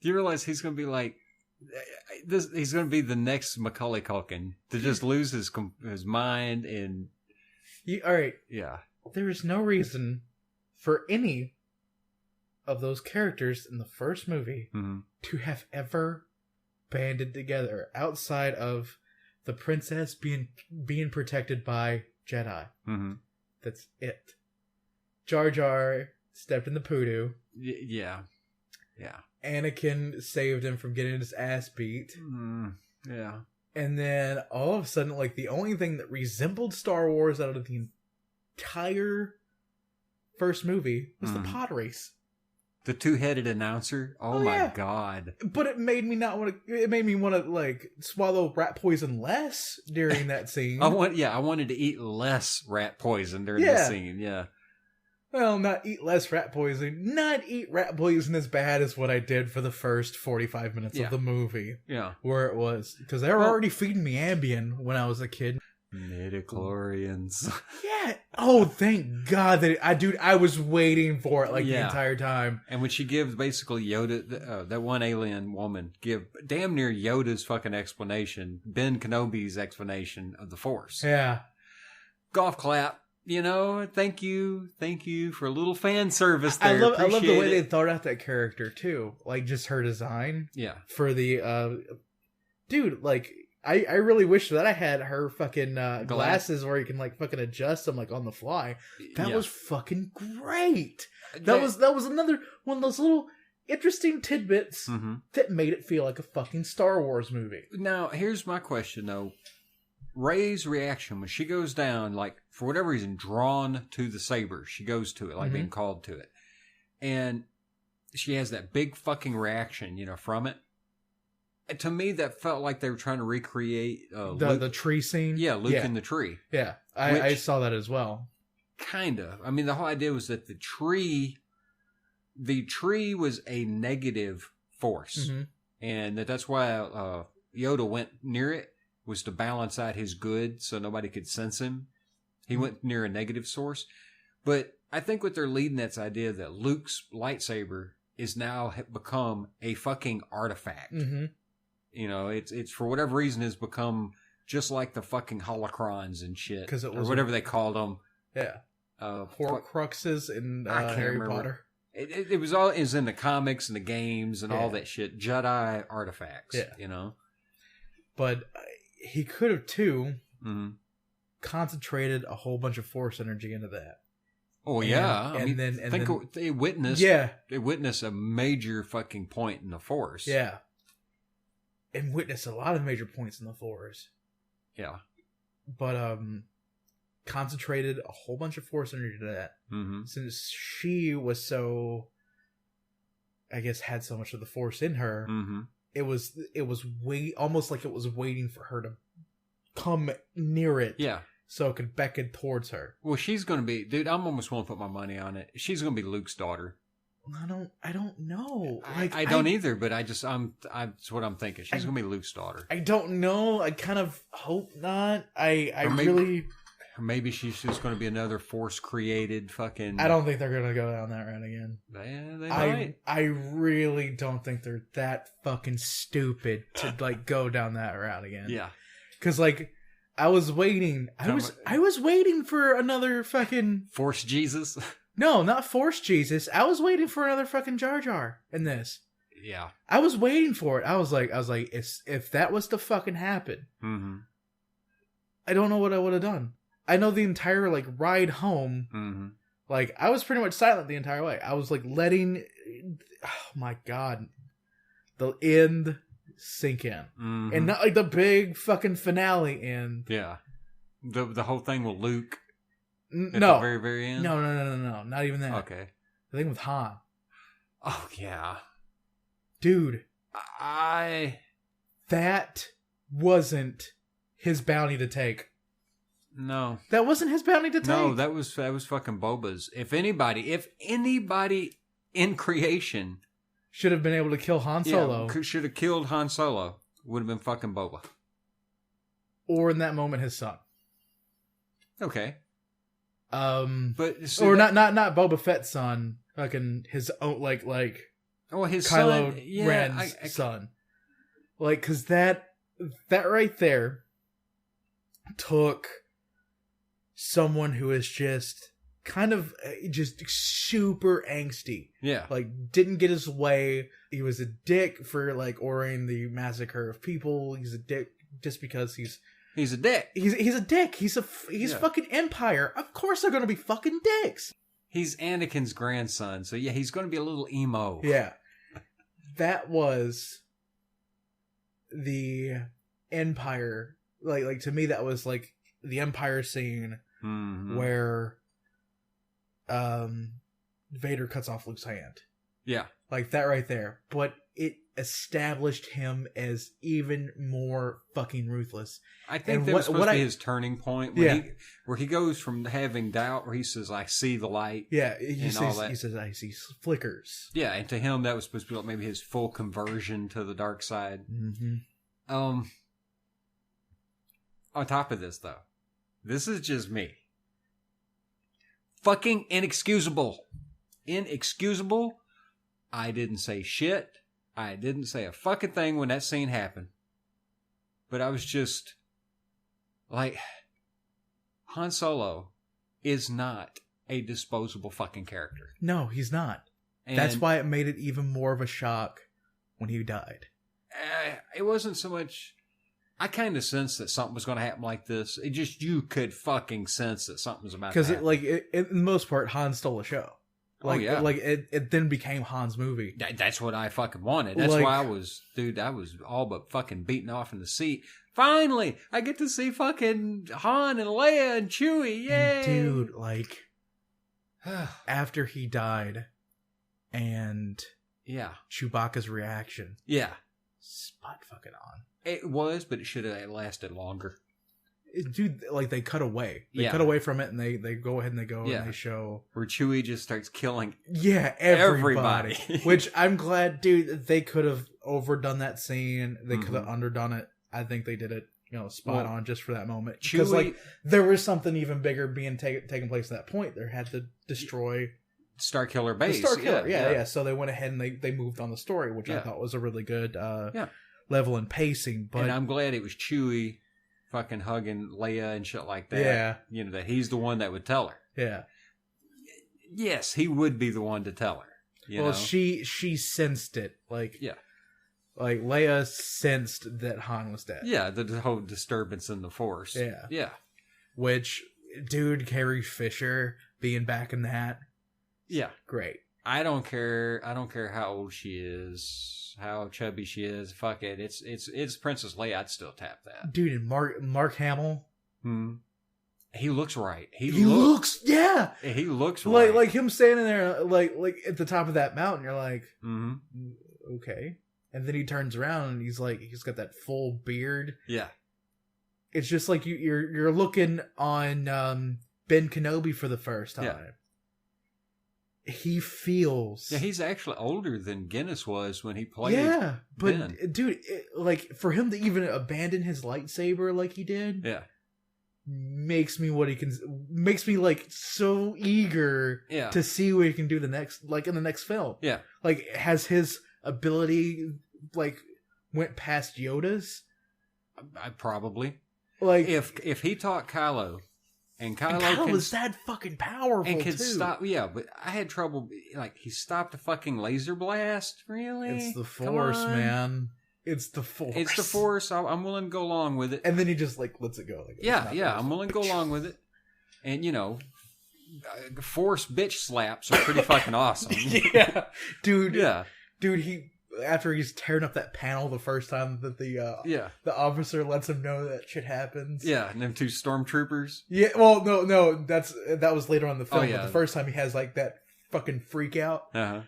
Do you realize he's going to be like this? He's going to be the next Macaulay Culkin to just lose his mind and. All right. Yeah. There is no reason for any of those characters in the first movie to have ever banded together outside of the princess being protected by Jedi. That's it. Jar Jar stepped in the poodoo. Yeah. Anakin saved him from getting his ass beat. Yeah. And then all of a sudden, like, the only thing that resembled Star Wars out of the entire first movie was the pod race. The two-headed announcer. Oh my god! But it made me want to like swallow rat poison less during that scene. I wanted to eat less rat poison during the scene. Yeah. Well, not eat less rat poison. Not eat rat poison as bad as what I did for the first 45 minutes of the movie. Yeah. Where it was. Because they were already feeding me Ambien when I was a kid. Midichlorians. Yeah. Oh, thank God that I was waiting for it the entire time. And when she gives basically Yoda, that one alien woman, give damn near Yoda's fucking explanation, Ben Kenobi's explanation of the Force. Yeah. Golf clap. You know, thank you for a little fan service there. I love the way they thought out that character too. Like, just her design. Yeah. For the dude, like, I really wish that I had her fucking glasses where you can like fucking adjust them like on the fly. That was fucking great. That was another one of those little interesting tidbits that made it feel like a fucking Star Wars movie. Now, here's my question though. Rey's reaction when she goes down, like, for whatever reason, drawn to the saber. She goes to it, like being called to it. And she has that big fucking reaction, you know, from it. And to me, that felt like they were trying to recreate the tree scene. Yeah, Luke in the tree. Yeah, I saw that as well. Kind of. I mean, the whole idea was that the tree was a negative force. And that's why Yoda went near it. Was to balance out his good so nobody could sense him. He went near a negative source. But I think what they're leading that's idea that Luke's lightsaber is now become a fucking artifact. You know, it's for whatever reason has become just like the fucking holocrons and shit. Or whatever they called them. Yeah. Horcruxes in Harry Potter. It was all is in the comics and the games and all that shit. Jedi artifacts, you know. But he could have too concentrated a whole bunch of Force energy into that. Oh yeah, they witnessed a major fucking point in the Force. Yeah, and witnessed a lot of major points in the Force. Yeah, but concentrated a whole bunch of Force energy to that. Since she was so, I guess, had so much of the Force in her. It was almost like it was waiting for her to come near it. Yeah. So it could beckon towards her. Well, she's going to be, dude, I'm almost willing to put my money on it. She's going to be Luke's daughter. I don't know. I don't either, but that's what I'm thinking. She's going to be Luke's daughter. I don't know. I kind of hope not. Or maybe she's just going to be another Force-created fucking... I don't think they're going to go down that route again. They might. I really don't think they're that fucking stupid to, like, go down that route again. Yeah. Because, like, I was waiting. I was waiting for another fucking... Force Jesus? No, not Force Jesus. I was waiting for another fucking Jar Jar in this. Yeah. I was waiting for it. I was like, if that was to fucking happen, I don't know what I would have done. I know the entire, like, ride home Like, I was pretty much silent the entire way. I was like letting, oh my God, the end sink in. Mm-hmm. And not like the big fucking finale end. Yeah. The whole thing with Luke at no. the very, very end? No. Not even that. Okay. The thing with Han. Oh, yeah. Dude. That wasn't his bounty to take. No. That wasn't his bounty to take. No, that was fucking Boba's. If anybody in creation should have been able to kill Han Solo. Yeah, should have killed Han Solo, would have been fucking Boba. Or in that moment, his son. Okay. But see, or not Boba Fett's son, fucking his own like his Kylo son, yeah, Ren's son. Like, cause that right there took someone who is just kind of just super angsty. Yeah. Like, didn't get his way. He was a dick for like ordering the massacre of people. He's a dick just because he's a dick. He's a dick. He's fucking Empire. Of course they're going to be fucking dicks. He's Anakin's grandson. So yeah, he's going to be a little emo. Yeah. That was the Empire. Like to me, that was like the Empire scene where Vader cuts off Luke's hand. Yeah. Like that right there. But it established him as even more fucking ruthless. I think that was supposed to be his turning point. Where he goes from having doubt, where he says, I see the light. Yeah, he says, I see flickers. Yeah, and to him, that was supposed to be like maybe his full conversion to the dark side. Mm-hmm. On top of this, though, this is just me. Fucking inexcusable. Inexcusable. I didn't say shit. I didn't say a fucking thing when that scene happened. But I was just like, Han Solo is not a disposable fucking character. No, he's not. And that's why it made it even more of a shock when he died. It wasn't so much... I kind of sensed that something was going to happen like this. It just, you could fucking sense that something was about to happen. Because, in the most part, Han stole a show. Like, yeah. Like, it then became Han's movie. That's what I fucking wanted. That's why I was all but fucking beaten off in the seat. Finally, I get to see fucking Han and Leia and Chewie. Yay! Dude, like, after he died, and Chewbacca's reaction. Yeah. Spot fucking on. It was, but it should have lasted longer. Dude, like, they cut away. They cut away from it, and they go ahead and and they show... Where Chewie just starts killing everybody. Which I'm glad, dude, they could have overdone that scene. They could have underdone it. I think they did it, spot on just for that moment. Because, like, there was something even bigger being taking place at that point. They had to destroy... Starkiller base. The Starkiller, yeah. So they went ahead and they moved on the story, which I thought was a really good level in pacing. But, and I'm glad it was Chewie fucking hugging Leia and shit like that. Yeah. That he's the one that would tell her. Yeah. Yes, he would be the one to tell her. You know? she sensed it. Like Leia sensed that Han was dead. Yeah, the whole disturbance in the Force. Yeah. Yeah. Which, dude, Carrie Fisher being back in that. Yeah. Great. I don't care how old she is, how chubby she is. Fuck it. It's Princess Leia. I'd still tap that. Dude, and Mark Hamill. He looks right. He looks yeah. He looks right. Like him standing there like at the top of that mountain, you're like, okay. And then he turns around and he's got that full beard. Yeah. It's just like you're looking on Ben Kenobi for the first time. Yeah. He feels... Yeah, he's actually older than Guinness was when he played. Yeah, but Ben. Dude, for him to even abandon his lightsaber like he did... Yeah. Makes me like so eager to see what he can do in the next film. Yeah. Like, has his ability, like, went past Yoda's? I probably. Like... If he taught Kylo... And Kylo is that fucking powerful, and can too. Stop. Yeah, but I had trouble. Like, he stopped a fucking laser blast. Really? It's the Force, man. It's the Force. It's the Force. I'm willing to go along with it. And then he just lets it go. Like, I'm willing to go along with it. And force bitch slaps are pretty fucking awesome. Yeah, dude. Yeah, dude. After he's tearing up that panel the first time that the officer lets him know that shit happens. Yeah, and them two stormtroopers. Yeah, well, no, that was later on in the film. Oh, yeah. But the first time he has like that fucking freak out. Uh-huh.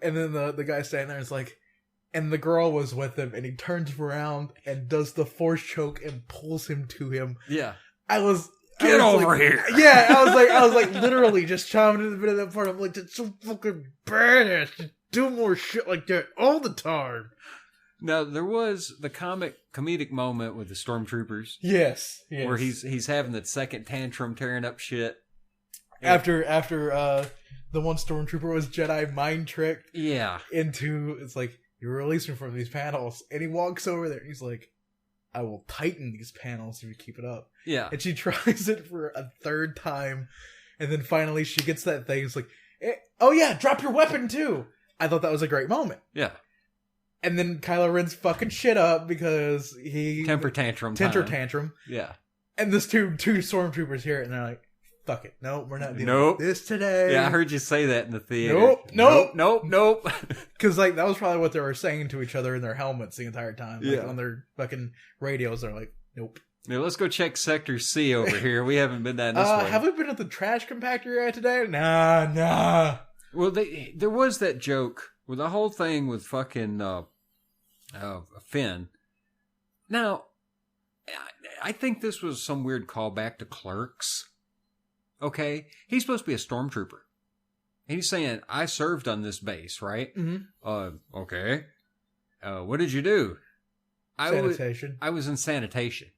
And then the guy standing there is like, and the girl was with him, and he turns around and does the force choke and pulls him to him. Yeah, Get over like, here. Yeah, I was like literally just chomping in the middle of that part. I'm like, that's so fucking badass. Just do more shit like that all the time. Now there was the comedic moment with the stormtroopers. Yes. Where he's having that second tantrum, tearing up shit. After the one stormtrooper was Jedi mind tricked. Yeah. Into, it's like, you release him from these panels, and he walks over there and he's like, I will tighten these panels if you keep it up. Yeah. And she tries it for a third time, and then finally she gets that thing. It's like, oh yeah, drop your weapon too. I thought that was a great moment. Yeah. And then Kylo Ren's fucking shit up because he... Temper tantrum. Yeah. And this two stormtroopers hear it, and they're like, fuck it. No, we're not dealing with this today. Yeah, I heard you say that in the theater. Nope. Because like that was probably what they were saying to each other in their helmets the entire time. Like, yeah. On their fucking radios, they're like, nope. Yeah, let's go check Sector C over here. We haven't been that this way. Have we been at the trash compactor area today? Nah. Well, there was that joke with the whole thing with fucking Finn. Now, I think this was some weird callback to Clerks. Okay? He's supposed to be a stormtrooper. And he's saying, I served on this base, right? Mm-hmm. Okay. What did you do? Sanitation. I was in sanitation.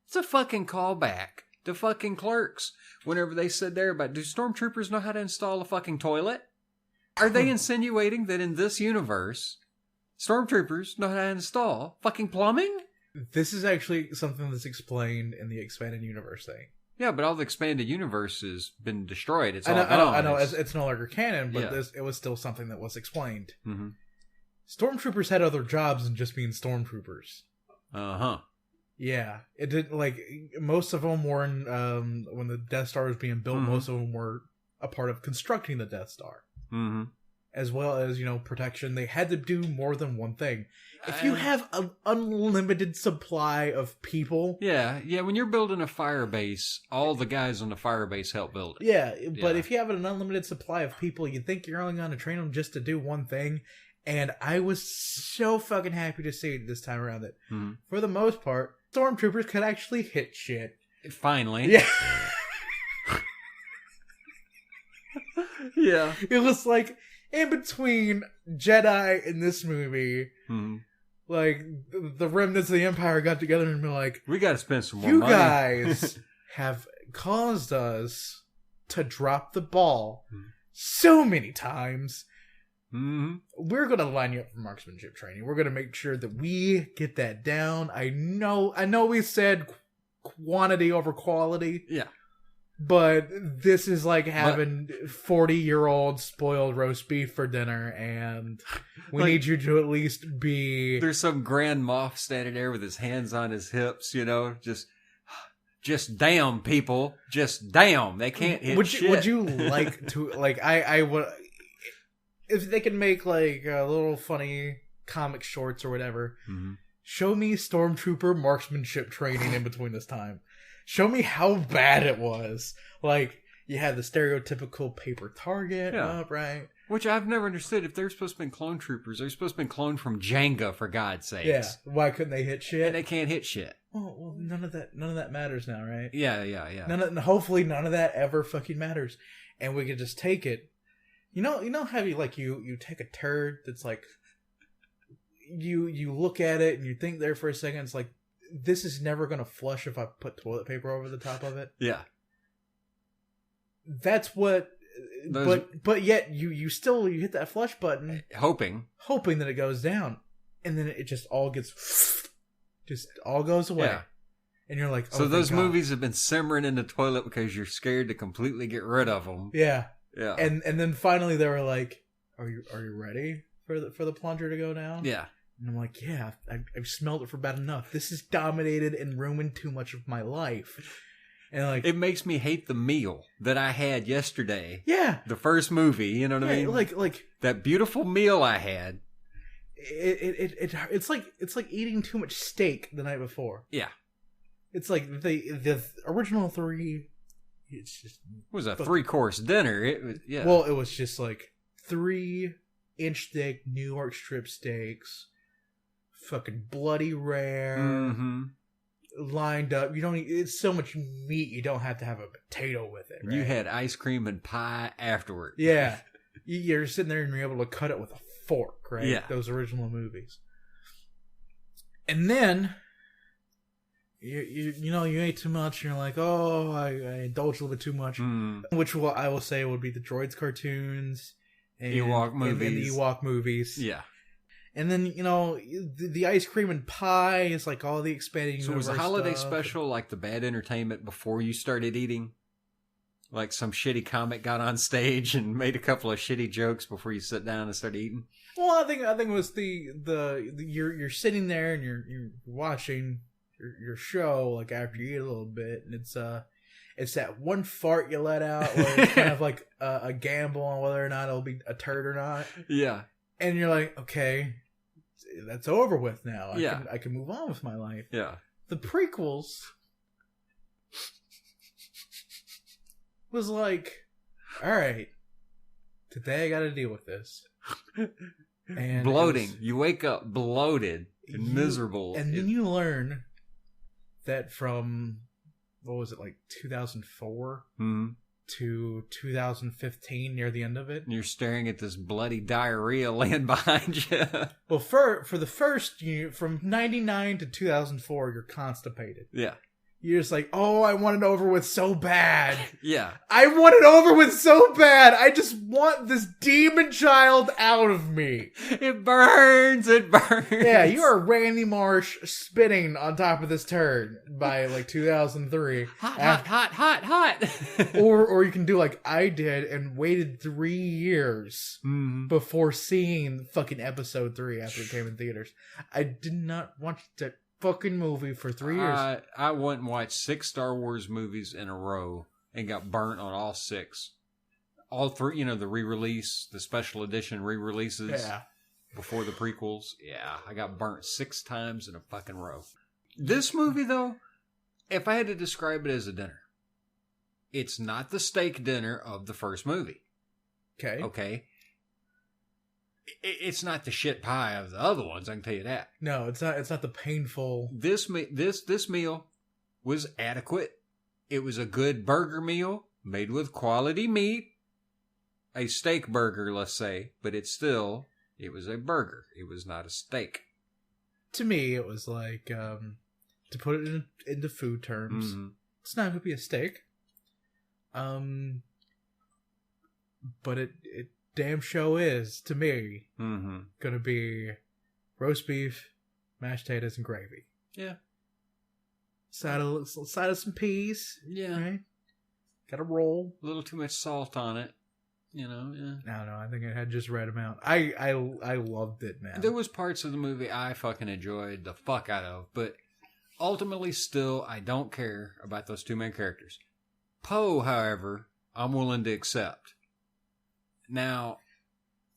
It's a fucking callback to fucking Clerks. Whenever they said there about, do stormtroopers know how to install a fucking toilet? Are they insinuating that in this universe, stormtroopers know how to install fucking plumbing? This is actually something that's explained in the expanded universe thing. Yeah, but all the expanded universe has been destroyed. It's all gone. I know. It's no longer canon, but it was still something that was explained. Mm-hmm. Stormtroopers had other jobs than just being stormtroopers. Uh-huh. Yeah. It didn't, like, most of them were in, when the Death Star was being built, Mm-hmm. most of them were a part of constructing the Death Star. Mm-hmm. As well as, protection. They had to do more than one thing. If you have an unlimited supply of people... Yeah, when you're building a fire base, all the guys on the fire base help build it. Yeah, but if you have an unlimited supply of people, you think you're only going to train them just to do one thing. And I was so fucking happy to see this time around that, for the most part, stormtroopers could actually hit shit. Finally. Yeah. Yeah. It was like, in between Jedi in this movie... Like, the remnants of the Empire got together and be like, we gotta spend some more money. You guys have caused us to drop the ball so many times. We're gonna line you up for marksmanship training. We're gonna make sure that we get that down. I know we said quantity over quality. Yeah. But this is like having 40-year-old spoiled roast beef for dinner, and we need you to at least be... There's some Grand Moff standing there with his hands on his hips, just damn, people. Just damn. They can't hit shit. Would you like to... Like, I would... If they can make, like, little funny comic shorts or whatever, show me Stormtrooper marksmanship training in between this time. Show me how bad it was. Like, you had the stereotypical paper target up, right? Which I've never understood. If they're supposed to be clone troopers, they're supposed to be cloned from Jenga, for God's sakes. Yeah. Why couldn't they hit shit? And they can't hit shit. Well, none of that matters now, right? Yeah. Hopefully none of that ever fucking matters. And we can just take it. You know how you take a turd that's like, you look at it and you think there for a second, it's like, this is never going to flush if I put toilet paper over the top of it. Yeah. That's what... But yet, you hit that flush button... Hoping that it goes down. And then it just all gets... Just all goes away. Yeah. And you're like, oh, so those movies have been simmering in the toilet because you're scared to completely get rid of them. Yeah. Yeah. And then finally they were like, are you ready for the plunger to go down? Yeah. And I'm like, yeah, I've smelled it for about enough. This has dominated and ruined too much of my life. And like, it makes me hate the meal that I had yesterday. Yeah. The first movie, you know what I mean? Like that beautiful meal I had. It's like eating too much steak the night before. Yeah. It's like the original 3. It's just it was a 3-course dinner. It was Well, it was just like 3-inch thick New York strip steaks, fucking bloody rare, lined up. You don't. It's so much meat. You don't have to have a potato with it. Right? You had ice cream and pie afterward. Yeah, you're sitting there and you're able to cut it with a fork, right? Yeah, those original movies. And then you ate too much. And you're like, oh, I indulged a little bit too much. Which I will say would be the Droids cartoons, and Ewok movies, and the Ewok movies. Yeah. And then, the ice cream and pie is like all the expanding. So it was a holiday special, like the bad entertainment before you started eating? Like some shitty comic got on stage and made a couple of shitty jokes before you sit down and start eating? Well, I think it was you're sitting there and you're watching your show like after you eat a little bit, and it's that one fart you let out where it's kind of like a gamble on whether or not it'll be a turd or not. Yeah. And you're like, okay, that's over with now. I can move on with my life. Yeah. The prequels was like, all right, today I got to deal with this. And bloating. You wake up bloated and miserable. And then you learn that from, what was it, like 2004? To 2015, near the end of it. And you're staring at this bloody diarrhea laying behind you. Well, for the first, from 99 to 2004, you're constipated. Yeah. You're just like, oh, I want it over with so bad. Yeah. I want it over with so bad. I just want this demon child out of me. It burns. It burns. Yeah, you are Randy Marsh spitting on top of this turd by like 2003. Hot. Or you can do like I did and waited 3 years before seeing fucking episode 3 after it came in theaters. I did not watch that fucking movie for 3 years. I went and watched 6 Star Wars movies in a row and got burnt on all 6. All 3, the re-release, the special edition re-releases before the prequels. Yeah, I got burnt 6 times in a fucking row. This movie, though, if I had to describe it as a dinner, it's not the steak dinner of the first movie. Okay. It's not the shit pie of the other ones, I can tell you that. No, it's not. It's not the painful. This meal was adequate. It was a good burger meal made with quality meat. A steak burger, let's say, but it was a burger. It was not a steak. To me, it was like, to put it into food terms, it's not going to be a steak. But it damn show is, to me, gonna be roast beef, mashed potatoes, and gravy. Yeah. Side of some peas. Yeah. Right? Got a roll. A little too much salt on it. Yeah. No, I think it had just right amount. I loved it, man. There was parts of the movie I fucking enjoyed the fuck out of, but ultimately still, I don't care about those 2 main characters. Poe, however, I'm willing to accept. Now,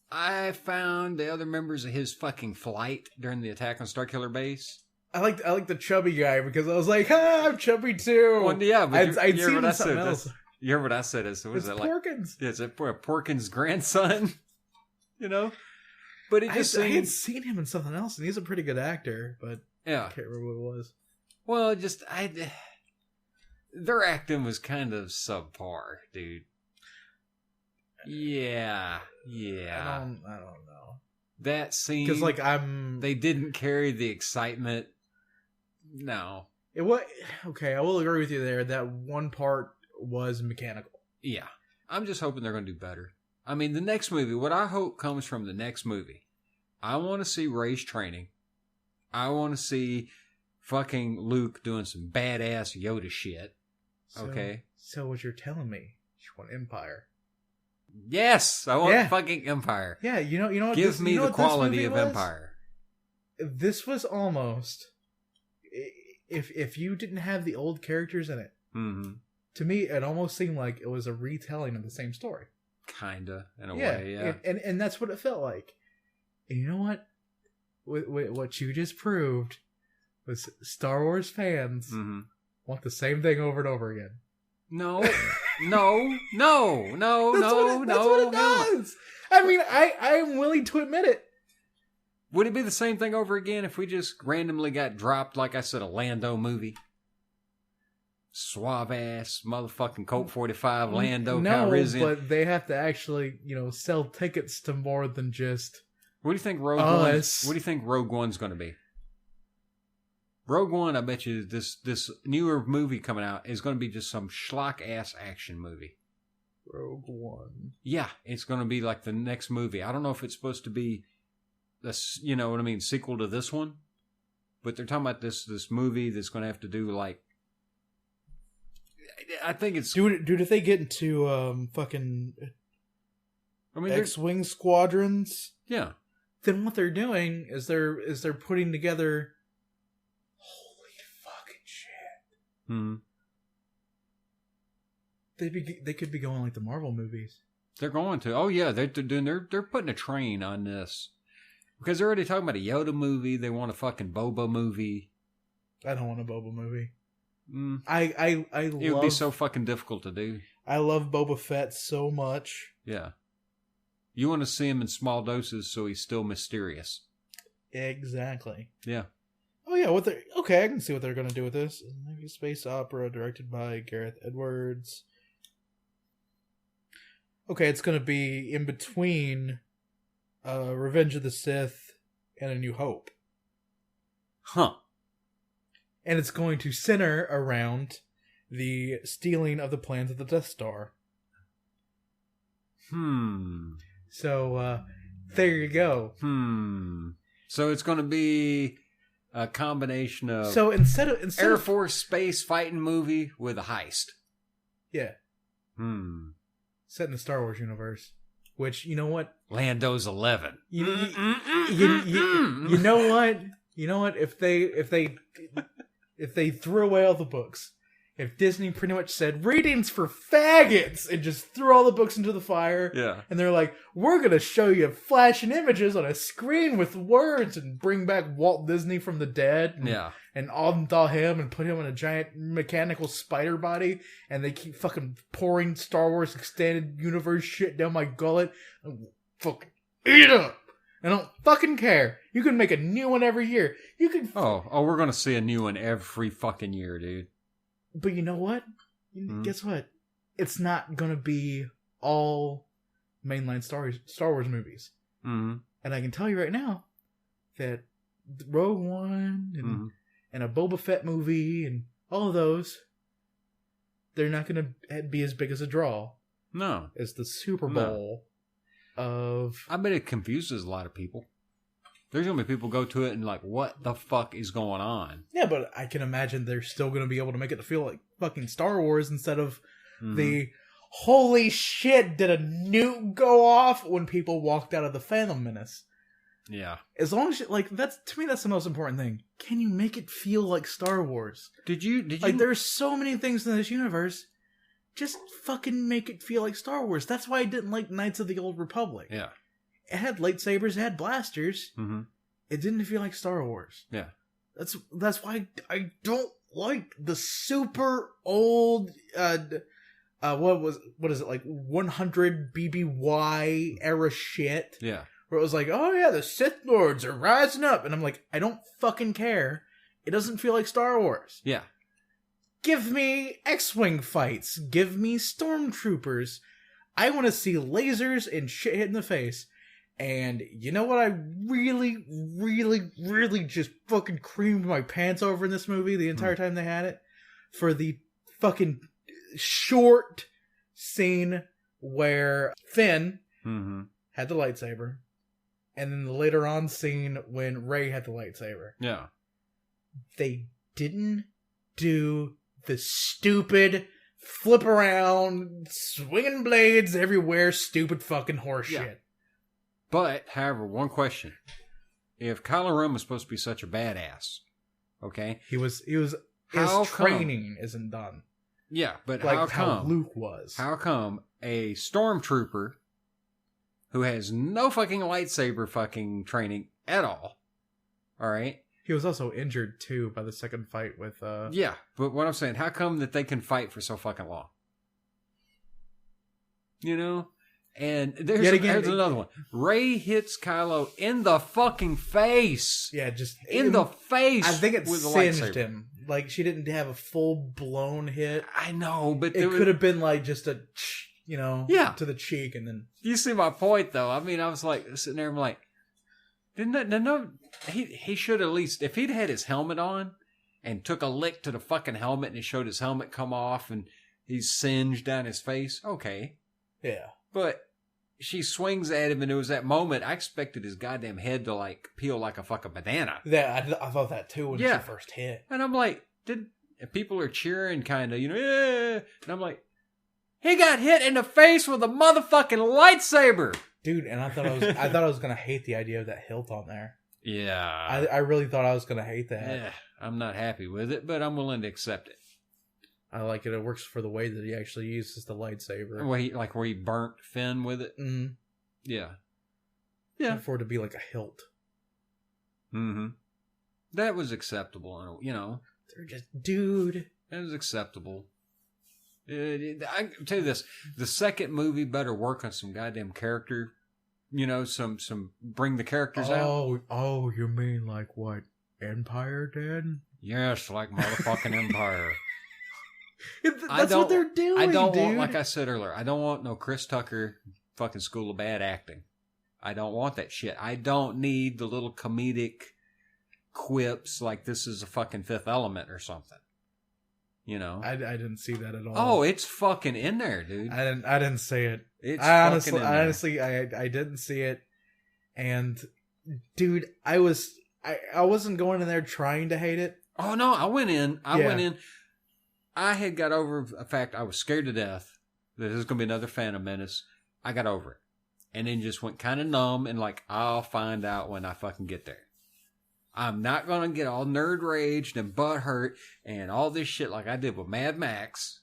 I found the other members of his fucking flight during the attack on Starkiller Base. I like the chubby guy because I was like, I'm chubby too. Well, yeah, but I'd seen him in something else. You heard what I said? It's Porkins. Like, is it for a Porkins' grandson? But it just I had seen him in something else, and he's a pretty good actor, but yeah, I can't remember what it was. Well, their acting was kind of subpar, dude. Yeah. I don't know. That scene, because they didn't carry the excitement. No, it was okay. I will agree with you there. That one part was mechanical. Yeah, I'm just hoping they're going to do better. I mean, the next movie. What I hope comes from the next movie. I want to see Rey's training. I want to see fucking Luke doing some badass Yoda shit. Okay. So what you're telling me? You want Empire? Yes, I want fucking Empire. Yeah, you know what? Give me the quality of Empire. This was almost, if you didn't have the old characters in it, Mm-hmm. To me, it almost seemed like it was a retelling of the same story. Kinda, in a way, yeah. And that's what it felt like. And you know what? What you just proved was Star Wars fans want the same thing over and over again. No. No. That's what it does. I mean, I'm willing to admit it. Would it be the same thing over again if we just randomly got dropped, like I said, a Lando movie? Suave ass motherfucking Colt 45 Lando Calrissian. No, but they have to actually, sell tickets to more than just. What do you think Rogue One? What do you think Rogue One's going to be? Rogue One, I bet you this newer movie coming out is going to be just some schlock ass action movie. Rogue One. Yeah, it's going to be like the next movie. I don't know if it's supposed to be this, you know what I mean, sequel to this one, but they're talking about this movie that's going to have to do like. I think it's dude. If they get into fucking, X-wing squadrons, yeah. Then what they're doing is they're putting together. Holy fucking shit! Hmm. They could be going like the Marvel movies. They're going to. Oh yeah, they're putting a train on this because they're already talking about a Yoda movie. They want a fucking Boba movie. I don't want a Boba movie. It would be so fucking difficult to do. I love Boba Fett so much. Yeah. You want to see him in small doses so he's still mysterious. Exactly. Yeah. Oh yeah, I can see what they're going to do with this. Maybe a space opera directed by Gareth Edwards. Okay, it's going to be in between Revenge of the Sith and A New Hope. Huh. And it's going to center around the stealing of the plans of the Death Star. So, there you go. So it's going to be a combination of instead Air of Force space fighting movie with a heist. Yeah. Set in the Star Wars universe. Which, you know what? Lando's 11. You know what? You know what? If they threw away all the books, if Disney pretty much said readings for faggots and just threw all the books into the fire, yeah, and they're like, we're gonna show you flashing images on a screen with words and bring back Walt Disney from the dead, and unthaw him and put him in a giant mechanical spider body, and they keep fucking pouring Star Wars extended universe shit down my gullet, fucking eat it up. I don't fucking care. You can make a new one every year. You can. Oh, we're gonna see a new one every fucking year, dude. But you know what? Guess what? It's not gonna be all mainline Star Wars movies. Mm-hmm. And I can tell you right now that Rogue One and a Boba Fett movie and all of those, they're not gonna be as big as a draw. No, as the Super Bowl. I bet it confuses a lot of people. There's going to be people go to it and like, what the fuck is going on? Yeah, but I can imagine they're still going to be able to make it to feel like fucking Star Wars instead of the holy shit, did a nuke go off when people walked out of the Phantom Menace? Yeah. As long as, that's the most important thing. Can you make it feel like Star Wars? Did you? There's so many things in this universe. Just fucking make it feel like Star Wars. That's why I didn't like Knights of the Old Republic. Yeah. It had lightsabers, it had blasters. Mm-hmm. It didn't feel like Star Wars. Yeah. That's why I don't like the super old what is it, like 100 BBY era shit. Yeah. Where it was like, oh yeah, the Sith Lords are rising up. And I'm like, I don't fucking care. It doesn't feel like Star Wars. Yeah. Give me X-Wing fights. Give me stormtroopers. I want to see lasers and shit hit in the face. And you know what I really, really, really just fucking creamed my pants over in this movie the entire time they had it? For the fucking short scene where Finn had the lightsaber. And then the later on scene when Rey had the lightsaber. Yeah. They didn't do the stupid flip around, swinging blades everywhere, stupid fucking horse shit. But, however, one question. If Kylo Ren was supposed to be such a badass, okay? His training isn't done. Yeah, but like how Luke was. How come a stormtrooper who has no fucking lightsaber fucking training at all, all right? He was also injured, too, by the second fight with... Yeah, but what I'm saying, how come that they can fight for so fucking long? You know? And there's another one. Rey hits Kylo in the fucking face. Yeah, just... In the face. I think it singed him. Like, she didn't have a full-blown hit. I know, but... It could have been, like, just a... You know? Yeah. To the cheek, and then... You see my point, though. I mean, I was, like, sitting there, I'm like... He should at least... If he'd had his helmet on and took a lick to the fucking helmet and it showed his helmet come off and he's singed down his face, okay. Yeah. But she swings at him and it was that moment, I expected his goddamn head to, like, peel like a fucking banana. Yeah, I thought that, too, when she first hit. And I'm like, people are cheering kind of, you know, yeah. And I'm like, he got hit in the face with a motherfucking lightsaber. Dude, and I thought I was gonna hate the idea of that hilt on there. Yeah. I really thought I was gonna hate that. Yeah, I'm not happy with it, but I'm willing to accept it. I like it. It works for the way that he actually uses the lightsaber. Where he burnt Finn with it? Mm-hmm. Yeah. Yeah. For it to be like a hilt. Mm-hmm. That was acceptable, you know. They're just... Dude. That was acceptable. I tell you this, the second movie better work on some goddamn character, you know, some bring the characters out. Oh, you mean like what Empire did? Yes, like motherfucking Empire. That's what they're doing, I don't dude. want, like I said earlier, I don't want no Chris Tucker fucking School of Bad Acting. I don't want that shit. I don't need the little comedic quips like this is a fucking Fifth Element or something. You know, I didn't see that at all. Oh, it's fucking in there, dude. I didn't see it. It's honestly, I didn't see it. And dude, I wasn't going in there trying to hate it. Oh no, I went in. I had got over the fact I was scared to death that this is going to be another Phantom Menace. I got over it, and then just went kind of numb and like I'll find out when I fucking get there. I'm not going to get all nerd raged and butthurt and all this shit like I did with Mad Max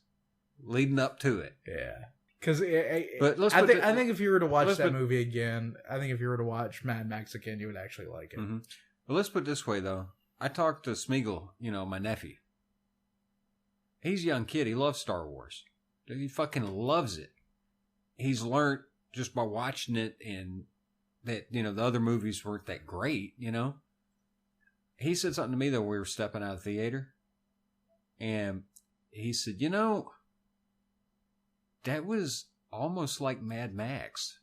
leading up to it. Yeah. Because I think if you were to watch that movie again, I think if you were to watch Mad Max again, you would actually like it. Mm-hmm. Well, let's put it this way, though. I talked to Smeagol, you know, my nephew. He's a young kid. He loves Star Wars. He fucking loves it. He's learned just by watching it and that, you know, the other movies weren't that great, you know. He said something to me, though, we were stepping out of the theater. And he said, you know, that was almost like Mad Max.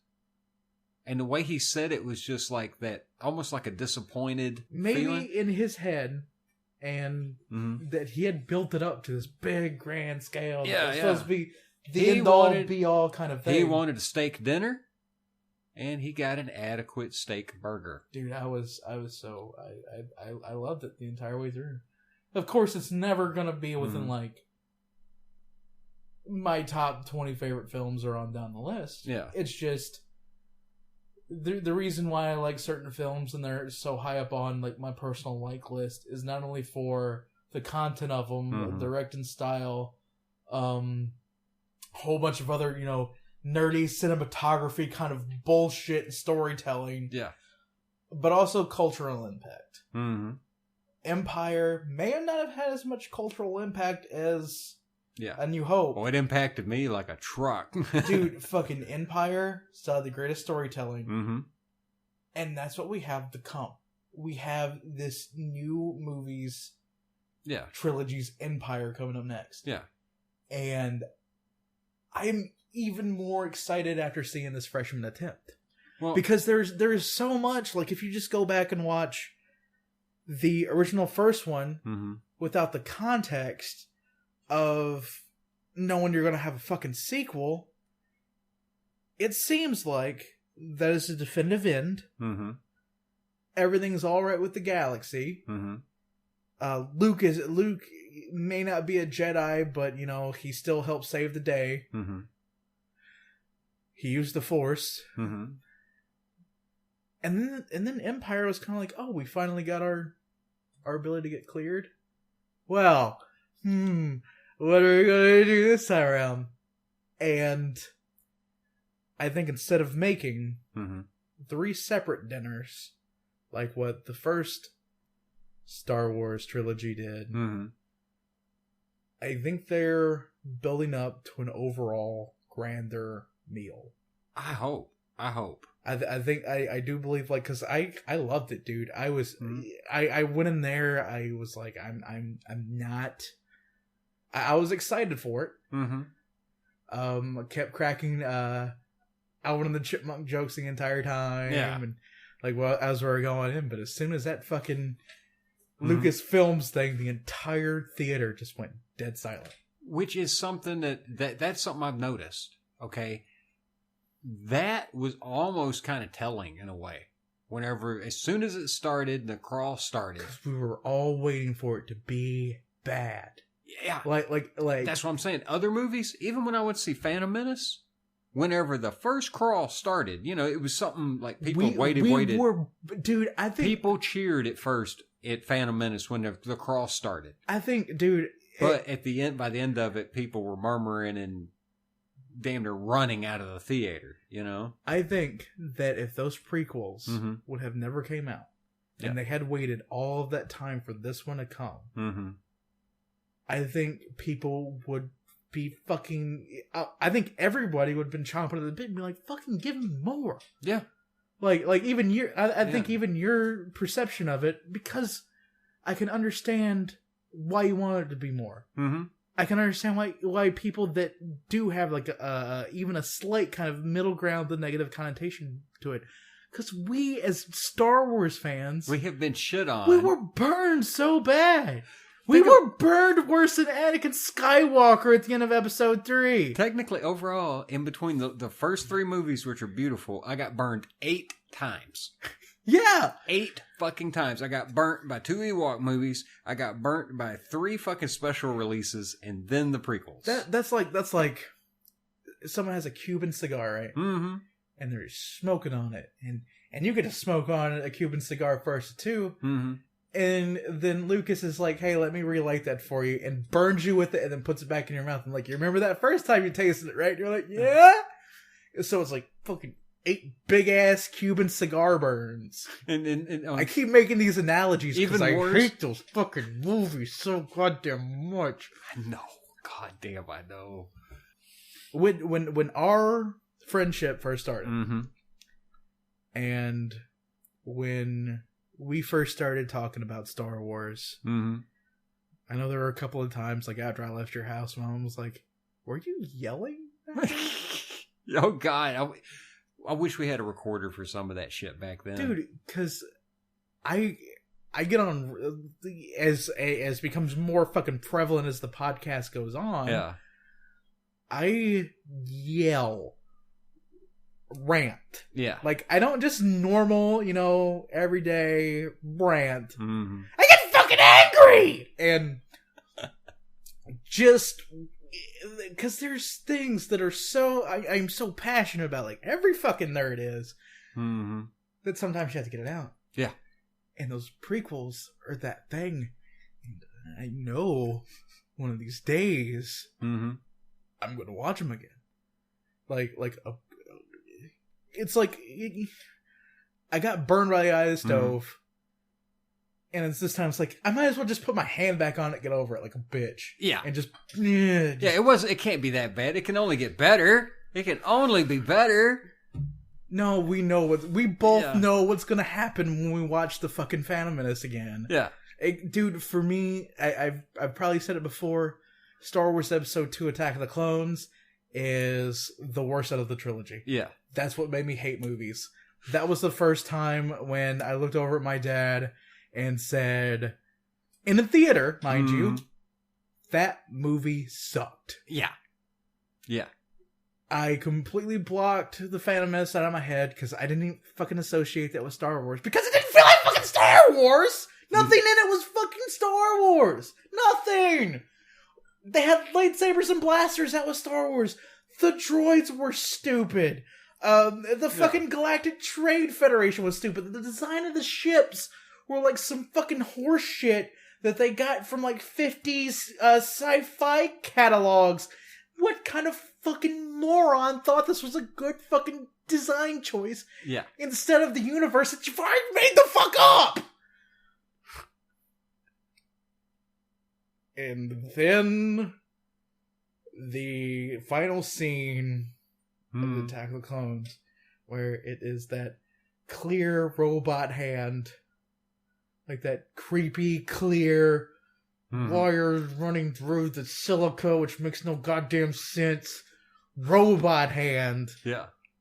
And the way he said it was just like that, almost like a disappointed feeling. In his head, and that he had built it up to this big, grand scale. Yeah, it's supposed to be the end-all, be-all kind of thing. He wanted a steak dinner. And he got an adequate steak burger. Dude, I loved it the entire way through. Of course, it's never gonna be within like my top 20 favorite films are on down the list. Yeah, it's just the reason why I like certain films and they're so high up on like my personal like list is not only for the content of them, directing style, whole bunch of other, you know, nerdy cinematography kind of bullshit storytelling. Yeah. But also cultural impact. Mm-hmm. Empire may not have had as much cultural impact as A New Hope. Well, it impacted me like a truck. Dude, fucking Empire saw the greatest storytelling. Mm-hmm. And that's what we have to come. We have this new movies trilogy's Empire coming up next. Yeah. And I'm even more excited after seeing this freshman attempt. Well, because there's so much, like if you just go back and watch the original first one without the context of knowing you're going to have a fucking sequel, it seems like that is a definitive end. Mm-hmm. Everything's all right with the galaxy. Mm-hmm. Luke may not be a Jedi, but you know he still helped save the day. Mm-hmm. He used the Force. Mm-hmm. And then Empire was kind of like, oh, we finally got our ability to get cleared. Well, what are we going to do this time around? And I think instead of making 3 separate dinners, like what the first Star Wars trilogy did, I think they're building up to an overall grander meal. I hope. I think I do believe, like, because I loved it, dude. I was I went in there. I was like, I'm not. I was excited for it. I kept cracking Alvin and the Chipmunk jokes the entire time, and like, well, as we were going in, but as soon as that fucking Lucasfilms thing, the entire theater just went dead silent. Which is something that's something I've noticed. Okay. That was almost kind of telling in a way. As soon as it started, the crawl started. We were all waiting for it to be bad. Yeah. Like that's what I'm saying. Other movies, even when I went to see Phantom Menace, whenever the first crawl started, it was something like people waited. Dude, I think people cheered at first at Phantom Menace when the crawl started. I think, dude. But by the end of it, people were murmuring and damn near running out of the theater, I think that if those prequels would have never came out, and they had waited all of that time for this one to come, I think people would be fucking... I think everybody would have been chomping at the bit and be like, fucking give me more. Yeah. Like even your... I think even your perception of it, because I can understand why you want it to be more. I can understand why people that do have like even a slight kind of middle ground, the negative connotation to it, because we as Star Wars fans, we have been shit on. We were burned so bad. We were burned worse than Anakin Skywalker at the end of Episode 3. Technically, overall, in between the first 3 movies, which are beautiful, I got burned 8 times. Yeah! 8 fucking times. I got burnt by 2 Ewok movies. I got burnt by 3 fucking special releases, and then the prequels. That's like someone has a Cuban cigar, right? And they're smoking on it, and you get to smoke on a Cuban cigar first too. And then Lucas is like, "Hey, let me relight that for you," and burns you with it, and then puts it back in your mouth. And like, you remember that first time you tasted it, right? And you're like, "Yeah." So it's like fucking 8 big ass Cuban cigar burns. And I keep making these analogies because I hate those fucking movies so goddamn much. I know, goddamn, I know. When our friendship first started, and when we first started talking about Star Wars, I know there were a couple of times, like after I left your house, Mom was like, "Were you yelling?" Oh God. I wish we had a recorder for some of that shit back then. Dude, because I get on, as becomes more fucking prevalent as the podcast goes on. Yeah. I yell, rant. Yeah. Like, I don't just normal, everyday rant. I get fucking angry! And just... because there's things that are so... I'm so passionate about, like every fucking nerd is, that sometimes you have to get it out. Yeah. And those prequels are that thing. And I know one of these days, I'm going to watch them again. It's like... I got burned by the eye of the stove. And it's this time, it's like, I might as well just put my hand back on it, get over it like a bitch. Yeah. And just... it can't be that bad. It can only get better. It can only be better. No, we both know what's going to happen when we watch the fucking Phantom Menace again. Yeah. Dude, for me, I've probably said it before, Star Wars Episode 2 Attack of the Clones is the worst out of the trilogy. Yeah. That's what made me hate movies. That was the first time when I looked over at my dad and said, in the theater, mind you, that movie sucked. Yeah. Yeah. I completely blocked the Phantom Menace out of my head because I didn't even fucking associate that with Star Wars. Because it didn't feel like fucking Star Wars! Nothing in it was fucking Star Wars! Nothing! They had lightsabers and blasters, that was Star Wars. The droids were stupid. The fucking Galactic Trade Federation was stupid. The design of the ships were like some fucking horse shit that they got from like 50s sci-fi catalogs. What kind of fucking moron thought this was a good fucking design choice? Yeah. Instead of the universe that you've already made the fuck up! And then the final scene of Attack of the Clones, where it is that clear robot hand, like that creepy, clear wires running through the silica, which makes no goddamn sense. Robot hand,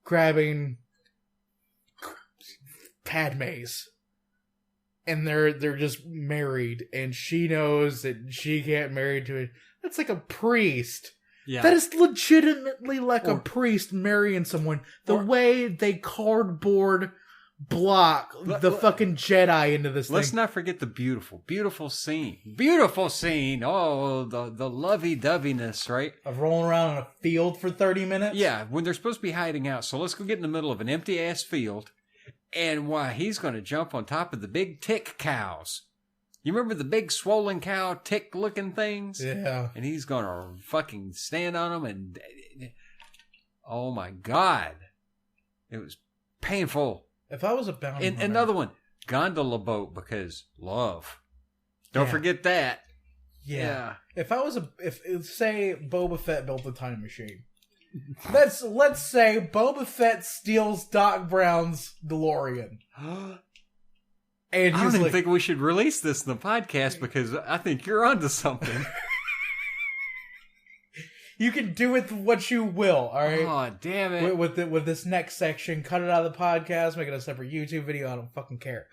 grabbing Padme's, and they're just married, and she knows that she can't marry to it. That's like a priest. Yeah. That is legitimately like a priest marrying someone. The way they cardboard block the fucking Jedi into this thing. Let's not forget the beautiful scene. Beautiful scene. Oh, the lovey-doveyness, right? Of rolling around in a field for 30 minutes? Yeah, when they're supposed to be hiding out. So let's go get in the middle of an empty-ass field. And he's going to jump on top of the big tick cows. You remember the big swollen cow tick-looking things? Yeah. And he's going to fucking stand on them and... Oh, my God. It was painful. If I was a bounty hunter... Another one. Gondola boat, because love. Don't forget that. Yeah. If I was say Boba Fett built a time machine. Let's say Boba Fett steals Doc Brown's DeLorean. And I don't even think we should release this in the podcast because I think you're onto something. You can do with what you will, all right? Oh, damn it. With this next section, cut it out of the podcast, make it a separate YouTube video. I don't fucking care.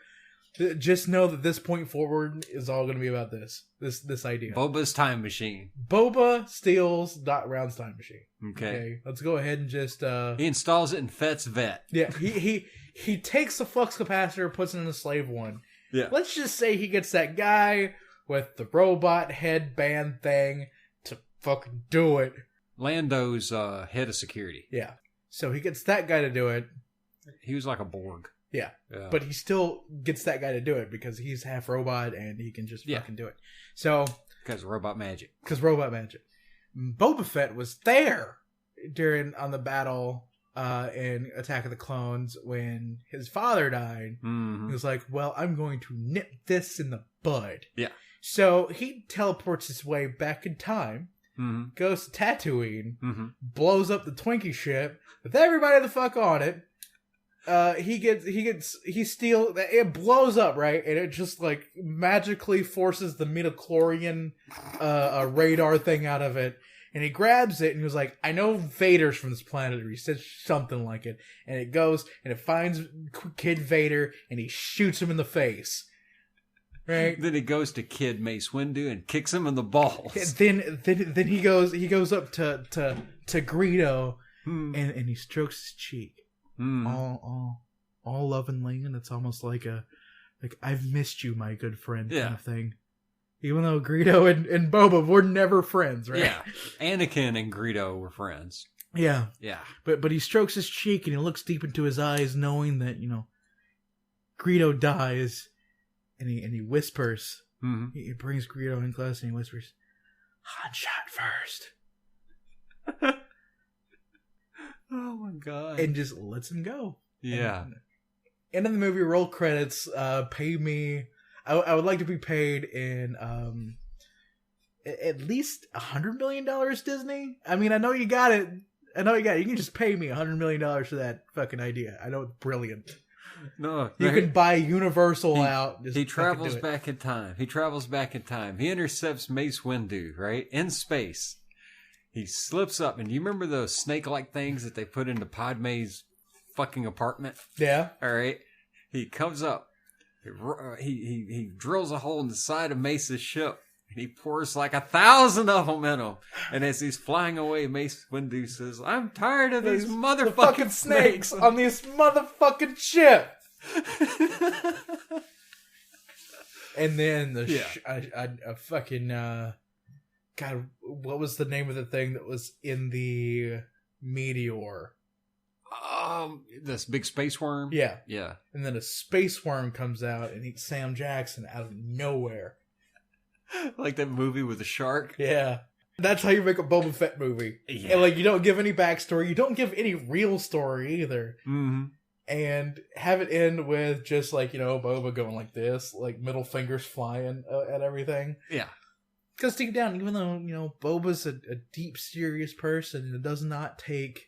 Just know that this point forward is all going to be about this idea. Boba's time machine. Boba steals Doc Brown's time machine. Okay. Let's go ahead and just... He installs it in Fett's vet. Yeah, he takes the flux capacitor, puts it in the slave one. Yeah. Let's just say he gets that guy with the robot headband thing to fucking do it. Lando's head of security. Yeah. So he gets that guy to do it. He was like a Borg. Yeah. But he still gets that guy to do it because he's half robot and he can just fucking do it. So... Because robot magic. Boba Fett was there on the battle in Attack of the Clones when his father died. Mm-hmm. He was like, well, I'm going to nip this in the bud. Yeah. So he teleports his way back in time, goes to Tatooine, blows up the Twinkie ship with everybody the fuck on it. He steals, it blows up, right? And it just like magically forces the midichlorian radar thing out of it. And he grabs it and he was like, I know Vader's from this planet, or he says something like it. And it goes and it finds Kid Vader and he shoots him in the face. Right? Then he goes to Kid Mace Windu and kicks him in the balls. Then he goes up to Greedo and he strokes his cheek. All lovingly, and it's almost like I've missed you, my good friend, kind of thing. Even though Greedo and Boba were never friends, right? Yeah, Anakin and Greedo were friends. Yeah, yeah. But he strokes his cheek and he looks deep into his eyes, knowing that Greedo dies, and he whispers. He brings Greedo in close and he whispers, "Han shot first." Oh my God. And just lets him go. Yeah. End of the movie, roll credits, pay me. I would like to be paid in at least $100 million, Disney. I mean, I know you got it. You can just pay me $100 million for that fucking idea. I know it's brilliant. No, you can buy Universal out. He travels back in time. He intercepts Mace Windu, right? In space. He slips up, and do you remember those snake-like things that they put into Padme's fucking apartment? Yeah. All right. He comes up. He drills a hole in the side of Mace's ship, and he pours like 1,000 of them in him. And as he's flying away, Mace Windu says, "I'm tired of these motherfucking snakes on this motherfucking ship." And then a fucking... God, what was the name of the thing that was in the meteor? This big space worm? Yeah. Yeah. And then a space worm comes out and eats Sam Jackson out of nowhere. Like that movie with the shark. Yeah. That's how you make a Boba Fett movie. Yeah. And, like, you don't give any backstory. You don't give any real story either. Mm-hmm. And have it end with just, like, Boba going like this, like, middle fingers flying at everything. Yeah. Because deep down, even though, Boba's a deep, serious person and does not take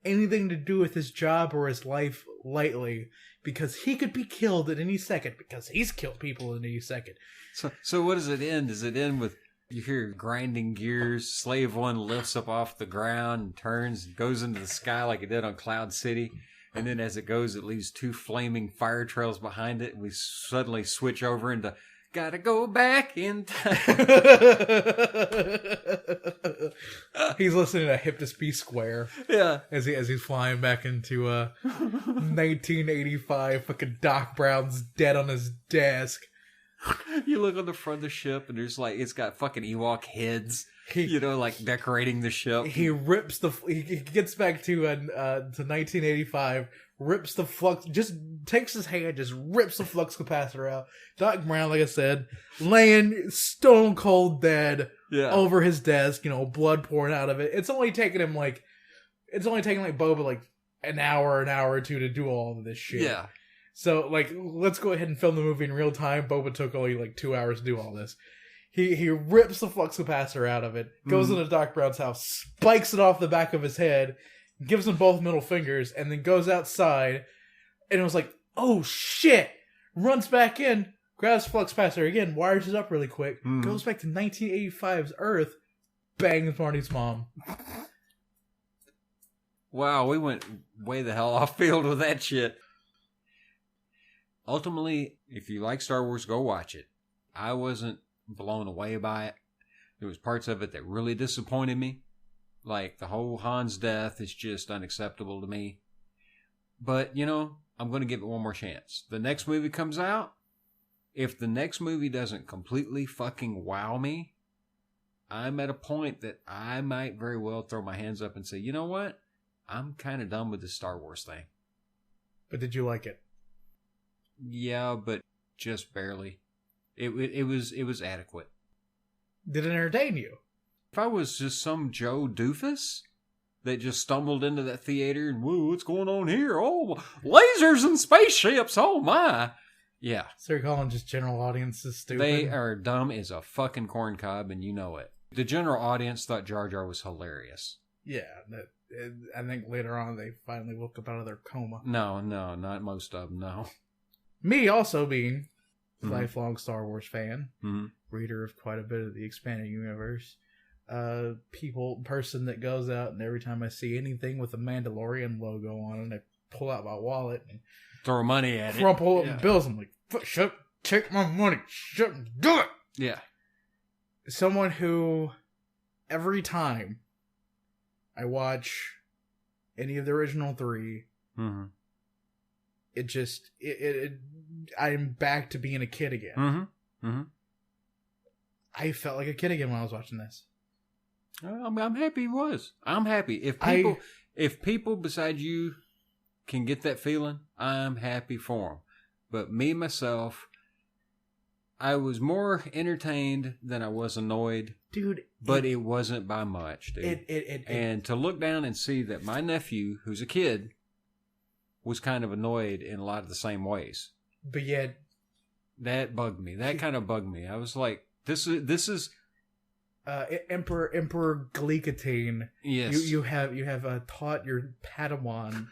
anything to do with his job or his life lightly, because he could be killed at any second, because he's killed people at any second. So what does it end? Does it end with you hear grinding gears, Slave One lifts up off the ground and turns and goes into the sky like it did on Cloud City, and then as it goes, it leaves 2 flaming fire trails behind it, and we suddenly switch over into gotta go back in time. He's listening to Hip to Be Square. Yeah. As he's flying back into 1985, fucking Doc Brown's dead on his desk. You look on the front of the ship and there's like, it's got fucking Ewok heads, like decorating the ship. He rips he gets back to 1985, rips the flux, just takes his hand, just rips the flux capacitor out. Doc Brown, like I said, laying stone cold dead over his desk, blood pouring out of it. It's only taking Boba like an hour or two to do all of this shit. Yeah. So, like, let's go ahead and film the movie in real time. Boba took only like 2 hours to do all this. He rips the flux capacitor out of it, goes into Doc Brown's house, spikes it off the back of his head, gives him both middle fingers, and then goes outside. And it was like, oh shit! Runs back in, grabs flux capacitor again, wires it up really quick, goes back to 1985's Earth, bangs Marty's mom. Wow, we went way the hell off field with that shit. Ultimately, if you like Star Wars, go watch it. I wasn't blown away by it. There was parts of it that really disappointed me. Like the whole Han's death is just unacceptable to me. But, I'm going to give it one more chance. The next movie comes out. If the next movie doesn't completely fucking wow me, I'm at a point that I might very well throw my hands up and say, you know what? I'm kind of done with this Star Wars thing. But did you like it? Yeah, but just barely. It was adequate. Did it entertain you? If I was just some Joe doofus that just stumbled into that theater and, whoa, what's going on here? Oh, lasers and spaceships, oh my. Yeah. So you're calling just general audiences stupid? They are dumb as a fucking corn cob, and you know it. The general audience thought Jar Jar was hilarious. Yeah, I think later on they finally woke up out of their coma. No, not most of them, no. Me also being a lifelong Star Wars fan, mm-hmm. reader of quite a bit of the expanded universe, person that goes out and every time I see anything with a Mandalorian logo on it, I pull out my wallet and throw money at it. Crumple up bills. I'm like, shut, take my money, shut, do it. Yeah. Someone who, every time I watch any of the original 3, mm-hmm. I'm back to being a kid again. Mm-hmm. Mm-hmm. I felt like a kid again when I was watching this. I'm happy he was. I'm happy. If people beside you can get that feeling, I'm happy for them. But me, myself, I was more entertained than I was annoyed. Dude. But it wasn't by much, dude. And to look down and see that my nephew, who's a kid, was kind of annoyed in a lot of the same ways. But yet... That bugged me. That kind of bugged me. I was like, this is... Emperor Glycatine. Yes. You have taught your Padawan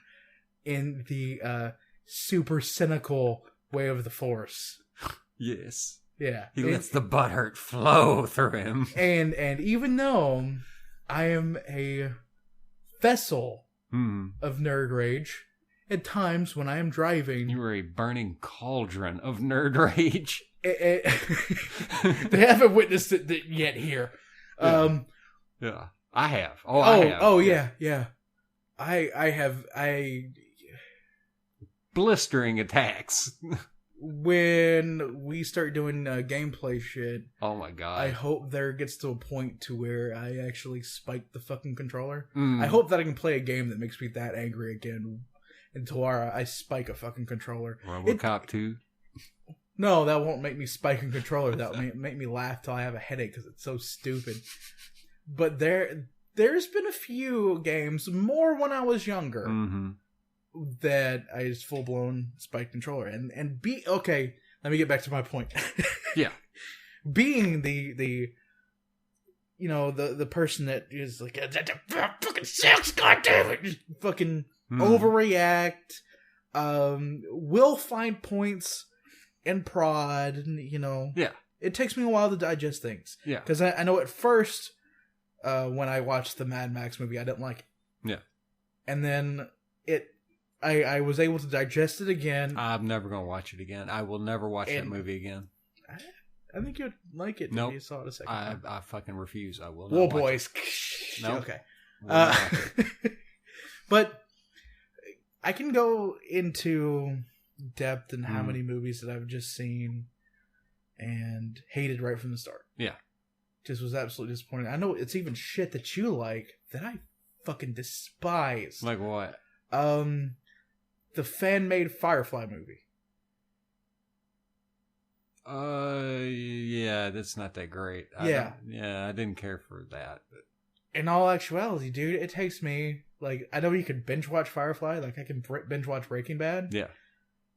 in the super cynical way of the Force. Yes. Yeah. He lets the butthurt flow through him. And even though I am a vessel of nerd rage, at times when I am driving... You are a burning cauldron of nerd rage. They haven't witnessed it yet here. Yeah. I have. I have. Oh, yeah. I have... Blistering attacks. When we start doing gameplay shit... Oh my god. I hope there gets to a point to where I actually spike the fucking controller. I hope that I can play a game that makes me that angry again until I spike a fucking controller. RoboCop 2? No, that won't make me spike a controller. That will make me laugh till I have a headache because it's so stupid. But there's been a few games, more when I was younger, that I just full blown spike controller okay. Let me get back to my point. Yeah, being the person that is like that fucking sucks, goddammit, just fucking overreact. Will find points and prod, and it takes me a while to digest things. Yeah, because I know at first when I watched the Mad Max movie, I didn't like it. Yeah, and then I was able to digest it again. I'm never gonna watch it again. I will never watch that movie again. I think you'd like it. Nope. If you saw it a second time. I fucking refuse. I will not. Well, boys. No. Okay. But I can go into depth in how many movies that I've just seen and hated right from the start. Yeah. Just was absolutely disappointed. I know it's even shit that you like that I fucking despise. Like what? The fan-made Firefly movie. Yeah, that's not that great. I didn't care for that. But. In all actuality, dude, it takes me, I know you can binge watch Firefly, I can binge watch Breaking Bad. Yeah.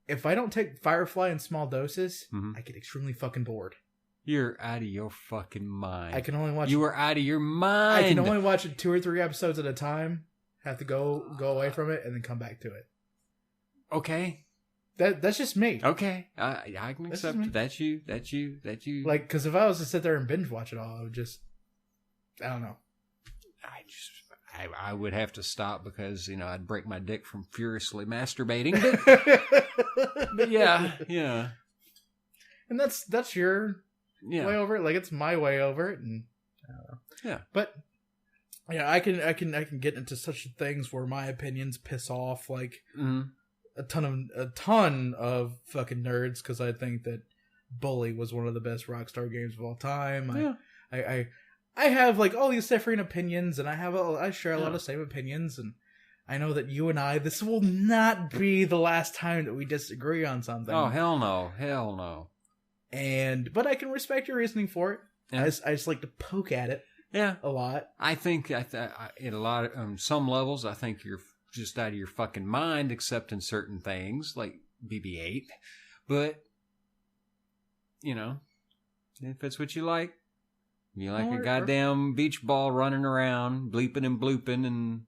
If I don't take Firefly in small doses, I get extremely fucking bored. You're out of your fucking mind. I can only watch... You are out of your mind. I can only watch it 2 or 3 episodes at a time, have to go away from it, and then come back to it. Okay. That's just me. Okay. I can accept that's you. Because if I was to sit there and binge watch it all, I would just... I don't know. I would have to stop because, I'd break my dick from furiously masturbating. But yeah. And that's your way over it. It's my way over it. And I don't know. Yeah. But... yeah, I can get into such things where my opinions piss off a ton of fucking nerds because I think that Bully was one of the best Rockstar games of all time. Yeah. I have all these different opinions, and I share a lot of same opinions, and I know that you and I, this will not be the last time that we disagree on something. Oh, hell no. But I can respect your reasoning for it. Yeah. I just like to poke at it. Yeah, a lot. I think in a lot of some levels, I think you're just out of your fucking mind accepting certain things like BB-8. But if it's what you like a goddamn beach ball running around, bleeping and blooping, and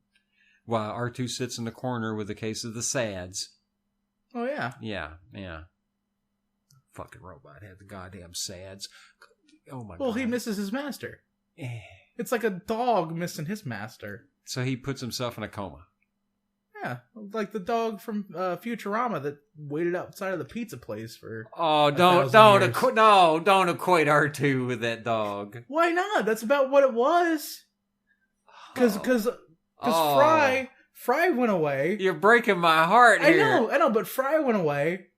while R2 sits in the corner with a case of the SADs. Oh yeah, yeah. Fucking robot had the goddamn SADs. Oh my god. Well, he misses his master. It's like a dog missing his master. So he puts himself in a coma. Yeah, like the dog from Futurama that waited outside of the pizza place for. Oh, don't equate R2 with that dog. Why not? That's about what it was. Because Fry went away. You're breaking my heart here. I know, but Fry went away,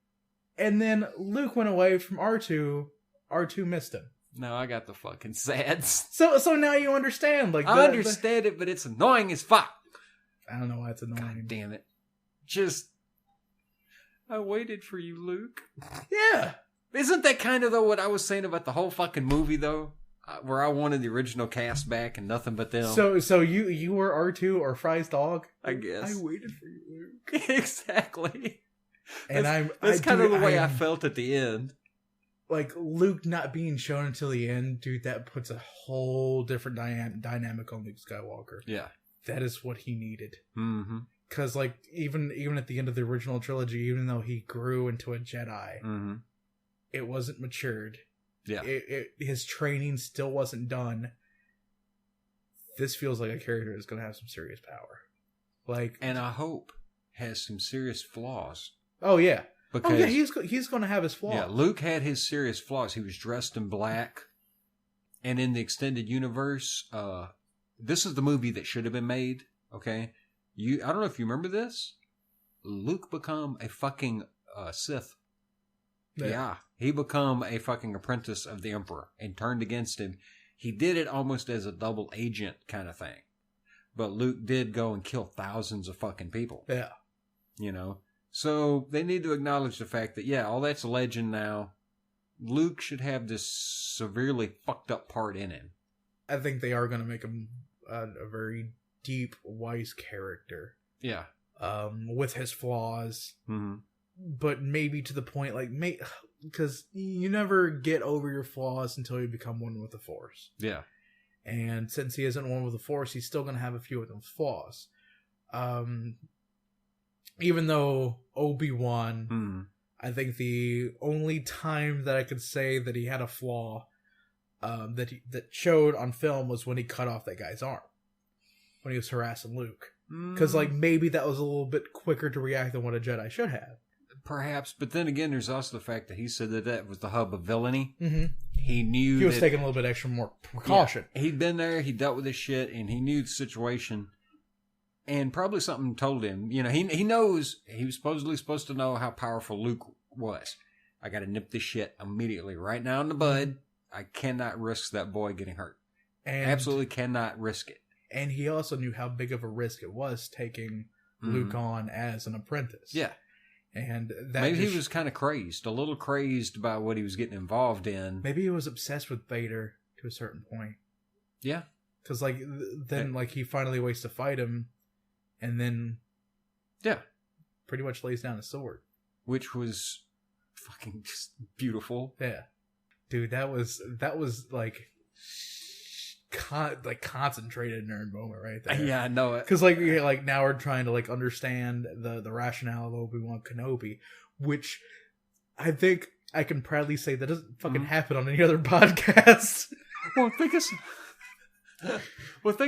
and then Luke went away from R2. R2 missed him. No, I got the fucking SADs. So now you understand. I understand it, but it's annoying as fuck. I don't know why it's annoying. God damn it. I waited for you, Luke. Yeah. Isn't that kind of, though, what I was saying about the whole fucking movie, though? Where I wanted the original cast back and nothing but them. So you were R2 or Fry's dog? I guess. I waited for you, Luke. Exactly. And that's kind of the way I felt at the end. Luke not being shown until the end, dude, that puts a whole different dynamic on Luke Skywalker. Yeah. That is what he needed. Mm-hmm. Because, even at the end of the original trilogy, even though he grew into a Jedi, it wasn't matured. Yeah. His training still wasn't done. This feels like a character that's going to have some serious power. And I hope has some serious flaws. Oh, yeah. Because he's going to have his flaws. Yeah, Luke had his serious flaws. He was dressed in black. And in the extended universe, this is the movie that should have been made, okay? I don't know if you remember this. Luke become a fucking Sith. Yeah. He become a fucking apprentice of the Emperor and turned against him. He did it almost as a double agent kind of thing. But Luke did go and kill thousands of fucking people. Yeah. So they need to acknowledge the fact that, all that's a legend now. Luke should have this severely fucked up part in him. I think they are going to make him a very deep, wise character. Yeah. With his flaws. Mm-hmm. But maybe to the point, like, because you never get over your flaws until you become one with the Force. Yeah. And since he isn't one with the Force, he's still going to have a few of those flaws. Even though Obi-Wan, I think the only time that I could say that he had a flaw that showed on film was when he cut off that guy's arm. When he was harassing Luke. Because, like, maybe that was a little bit quicker to react than what a Jedi should have. Perhaps, but then again, there's also the fact that he said that was the hub of villainy. Mm-hmm. He knew he was taking a little bit extra more precaution. Yeah, he'd been there, he dealt with this shit, and he knew the situation. And probably something told him, you know, he knows, he was supposed to know how powerful Luke was. I got to nip this shit immediately, right now in the bud. I cannot risk that boy getting hurt. And absolutely cannot risk it. And he also knew how big of a risk it was taking Luke on as an apprentice. Yeah. And that maybe he was kind of crazed, a little crazed by what he was getting involved in. Maybe he was obsessed with Vader to a certain point. Yeah. Because, like, then, like, he finally waits to fight him, and then... Yeah. Pretty much lays down his sword. Which was fucking just beautiful. Yeah. Dude, that was like... concentrated nerd moment right there. Yeah, I know it. Because like now we're trying to like understand the rationale of Obi-Wan Kenobi, which I think I can proudly say that doesn't fucking happen on any other podcast. Well, think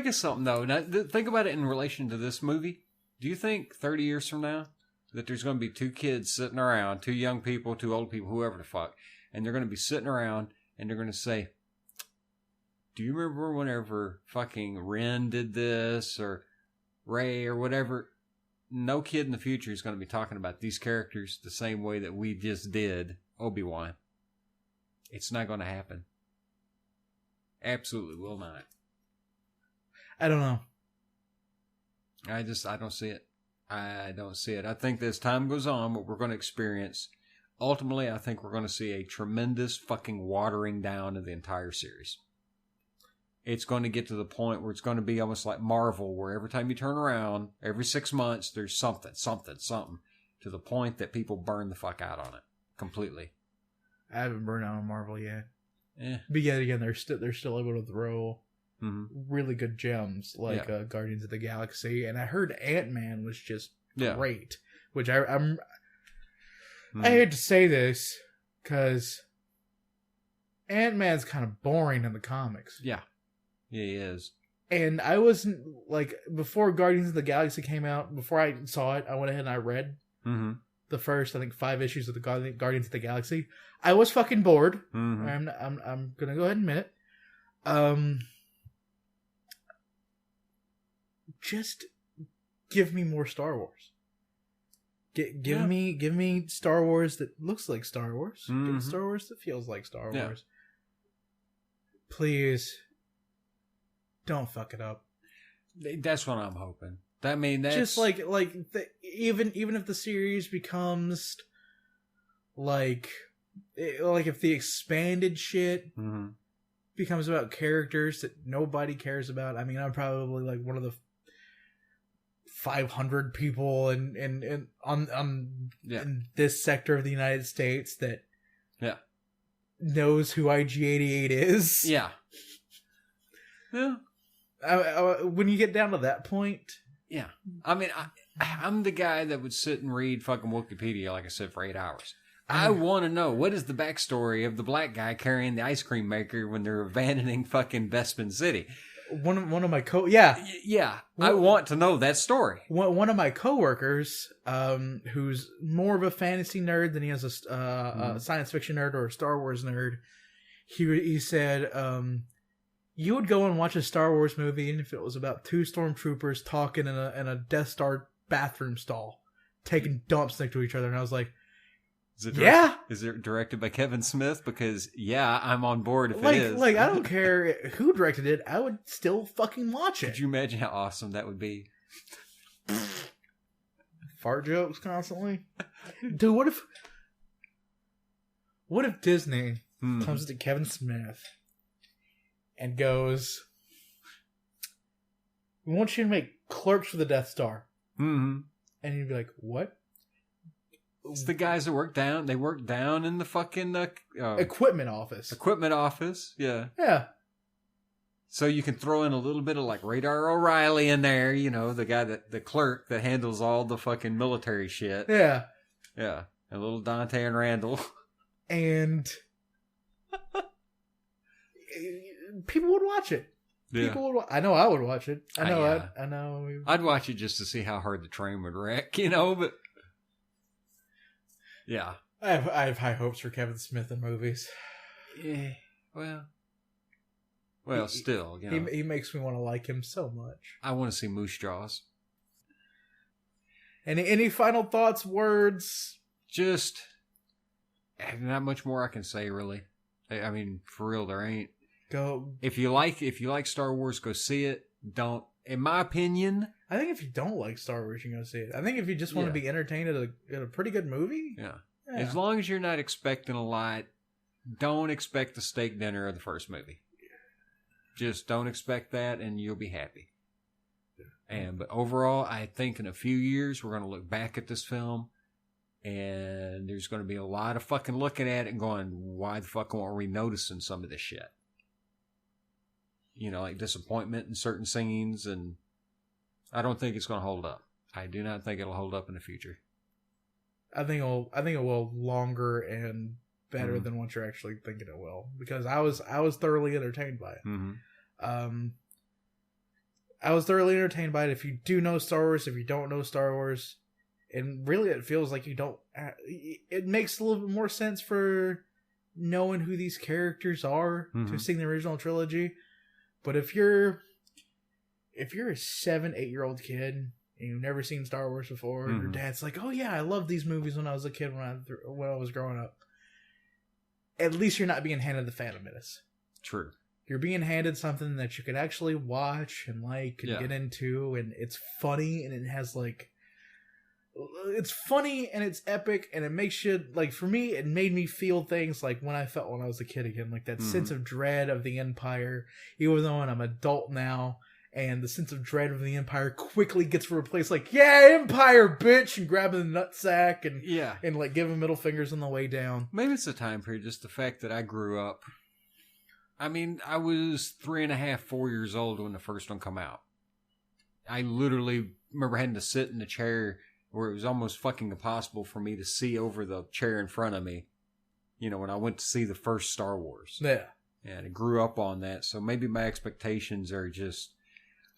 of something though. Now, think about it in relation to this movie. Do you think 30 years from now that there's going to be two kids sitting around, two young people, two old people, whoever the fuck, and they're going to be sitting around and they're going to say, do you remember whenever fucking Ren did this or Rey or whatever? No kid in the future is going to be talking about these characters the same way that we just did Obi-Wan. It's not going to happen. Absolutely will not. I don't know. I don't see it. I don't see it. I think as time goes on, what we're going to experience, ultimately, I think we're going to see a tremendous fucking watering down of the entire series. It's going to get to the point where it's going to be almost like Marvel, where every time you turn around, every 6 months, there's something, to the point that people burn the fuck out on it completely. I haven't burned out on Marvel yet. Yeah. But yet again, they're still able to throw really good gems like Guardians of the Galaxy, and I heard Ant-Man was just great. Which I hate to say this because Ant-Man's kind of boring in the comics. Yeah. Yeah, he is. And I wasn't, like, before Guardians of the Galaxy came out, before I saw it, I went ahead and I read the first, I think, 5 issues of the Guardians of the Galaxy. I was fucking bored. I'm gonna go ahead and admit it. Just give me more Star Wars. Give me Star Wars that looks like Star Wars. Give me Star Wars that feels like Star Wars. Please. Don't fuck it up. That's what I'm hoping. I mean, that's just even if the series becomes like if the expanded shit becomes about characters that nobody cares about. I mean, I'm probably like one of the 500 people in this sector of the United States that knows who IG-88 is. Yeah. When you get down to that point, I mean, I'm the guy that would sit and read fucking Wikipedia, like I said, for 8 hours. I want to know, what is the backstory of the black guy carrying the ice cream maker when they're abandoning fucking Bespin City? One of my I want to know that story. One of my coworkers, who's more of a fantasy nerd than he is a science fiction nerd or a Star Wars nerd, he said, you would go and watch a Star Wars movie, and if it was about 2 stormtroopers talking in a Death Star bathroom stall, taking dumps next to each other, and I was like, is it directed by Kevin Smith? Because I'm on board if it is. Like, I don't care who directed it, I would still fucking watch it. Could you imagine how awesome that would be? Fart jokes constantly, dude. What if Disney comes to Kevin Smith and goes, "We want you to make clerks for the Death Star." Mm-hmm. And you'd be like, "What?" It's the guys that work down. They work down in the fucking equipment office. Equipment office, yeah. Yeah. So you can throw in a little bit of like Radar O'Reilly in there, you know, the clerk that handles all the fucking military shit. Yeah. Yeah. And little Dante and Randall. And people would watch it. Yeah. I know I would watch it. I know. Yeah. I know. I'd watch it just to see how hard the train would wreck, you know, but yeah. I have high hopes for Kevin Smith in movies. Yeah. Well, still, you know. He makes me want to like him so much. I want to see Moose Jaws. Any final thoughts, words? Just not much more I can say, really. I mean, for real, there ain't. Go. If you like Star Wars, go see it. Don't. In my opinion, I think if you don't like Star Wars, you can go see it. I think if you just want to be entertained at a pretty good movie, yeah. As long as you're not expecting a lot, don't expect the steak dinner of the first movie. Just don't expect that, and you'll be happy. But overall, I think in a few years we're going to look back at this film, and there's going to be a lot of fucking looking at it and going, "Why the fuck aren't we noticing some of this shit?" You know, like disappointment in certain scenes, and I don't think it's going to hold up. I do not think it'll hold up in the future. I think it will longer and better than what you're actually thinking it will, because I was thoroughly entertained by it. Mm-hmm. I was thoroughly entertained by it. If you do know Star Wars, if you don't know Star Wars, and really it feels like you don't. It makes a little bit more sense for knowing who these characters are to seeing the original trilogy. But if you're a 7-8-year-old kid and you've never seen Star Wars before, and your dad's like, "Oh yeah, I loved these movies when I was a kid when I was growing up," at least you're not being handed the Phantom Menace. True. You're being handed something that you could actually watch and like and get into, and it's funny, and it has like, it's funny and it's epic, and it makes you like. For me, it made me feel things like when I felt when I was a kid again, like that sense of dread of the Empire. Even though I'm an adult now, and the sense of dread of the Empire quickly gets replaced, like, "Yeah, Empire, bitch," and grabbing the nutsack and like giving middle fingers on the way down. Maybe it's the time period, just the fact that I grew up. I mean, I was 3.5, 4 years old when the first one come out. I literally remember having to sit in the chair where it was almost fucking impossible for me to see over the chair in front of me. You know, when I went to see the first Star Wars. Yeah. And I grew up on that. So maybe my expectations are just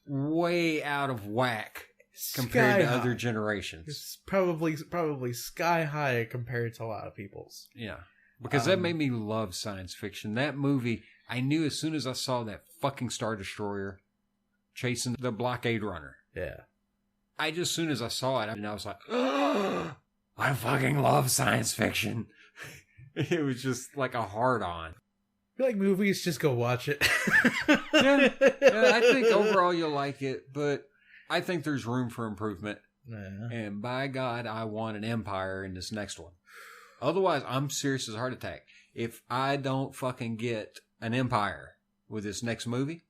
way out of whack compared to other generations. It's probably sky high compared to a lot of people's. Yeah. Because that made me love science fiction. That movie, I knew as soon as I saw that fucking Star Destroyer chasing the blockade runner. Yeah. As soon as I saw it, I was like, "Oh, I fucking love science fiction." It was just like a hard-on. If you like movies, just go watch it. Yeah, I think overall you'll like it, but I think there's room for improvement. Yeah. And by God, I want an Empire in this next one. Otherwise, I'm serious as a heart attack. If I don't fucking get an Empire with this next movie,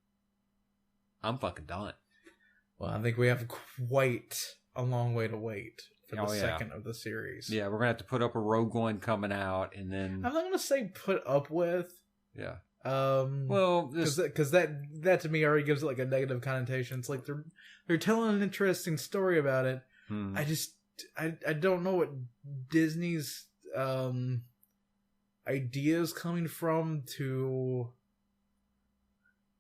I'm fucking done. Well, I think we have quite a long way to wait for the second of the series. Yeah, we're going to have to put up a Rogue One coming out, and then... I'm not going to say put up with. Yeah. Well, because that to me already gives it like a negative connotation. It's like they're telling an interesting story about it. I don't know what Disney's ideas coming from to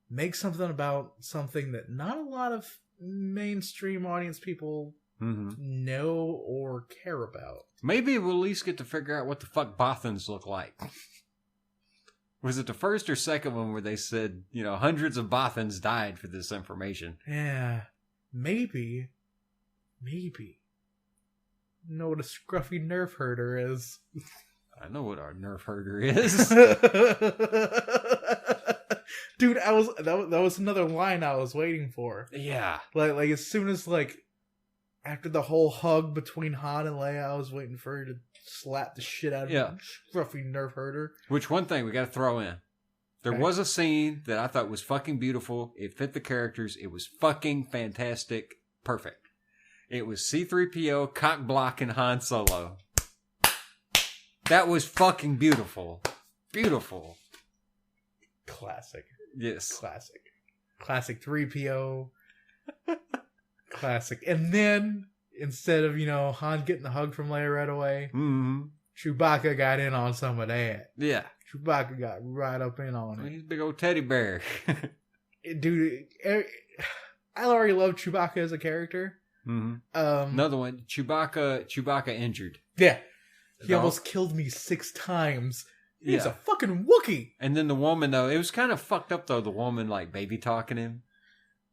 make something about something that not a lot of mainstream audience people know or care about. Maybe we'll at least get to figure out what the fuck Bothans look like. Was it the first or second one where they said, you know, hundreds of Bothans died for this information? Yeah. Maybe. Know what a scruffy nerf herder is. I know what our nerf herder is. Dude, that was another line I was waiting for. Yeah. Like as soon as like after the whole hug between Han and Leia, I was waiting for her to slap the shit out of him, roughly nerf hurt her. Which one thing we got to throw in? There was a scene that I thought was fucking beautiful. It fit the characters. It was fucking fantastic. Perfect. It was C-3PO cock blocking Han Solo. That was fucking beautiful. Beautiful. Classic. Yes. Classic. Classic 3PO. Classic. And then, instead of, Han getting the hug from Leia right away, Chewbacca got in on some of that. Yeah. Chewbacca got right up in on it. He's a big old teddy bear. Dude, I already love Chewbacca as a character. Mm-hmm. Another one, Chewbacca injured. Yeah. He almost killed me 6 times. He's a fucking Wookiee. And then the woman, though, it was kind of fucked up, though, the woman, like, baby talking him.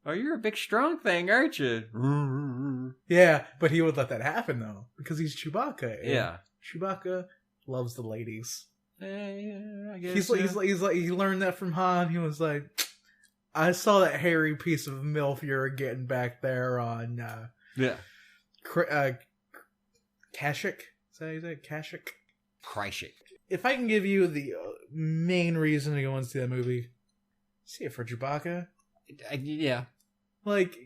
Oh, you're a big strong thing, aren't you? Yeah, but he would let that happen, though, because he's Chewbacca. Yeah. Chewbacca loves the ladies. Yeah, I guess he's like he learned that from Han. He was like, I saw that hairy piece of MILF you're getting back there on Kashyyyk. Is that how you say it? Kashyyyk. If I can give you the main reason to go and see that movie, see it for Chewbacca. Yeah. Like,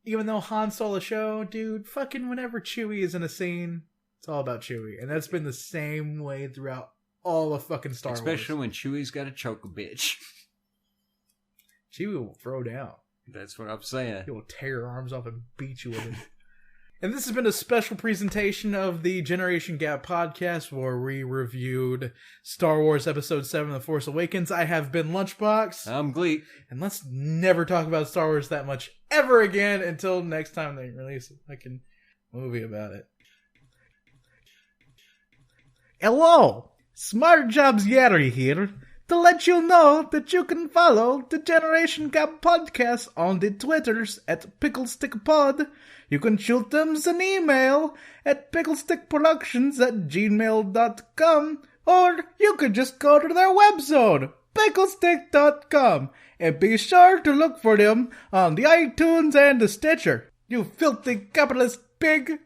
even though Han stole the show, dude, fucking whenever Chewie is in a scene, it's all about Chewie. And that's been the same way throughout all of fucking Star Wars. Especially when Chewie's got to choke a bitch. Chewie will throw down. That's what I'm saying. He will tear your arms off and beat you with it. And this has been a special presentation of the Generation Gap podcast where we reviewed Star Wars Episode 7, The Force Awakens. I have been Lunchbox. I'm Gleek. And let's never talk about Star Wars that much ever again until next time they release a fucking movie about it. Hello! Smart Jobs Gary here to let you know that you can follow the Generation Gap podcast on the Twitters at Picklestick You can shoot them an email at picklestickproductions@gmail.com, or you could just go to their website, picklestick.com, and be sure to look for them on the iTunes and the Stitcher. You filthy capitalist pig!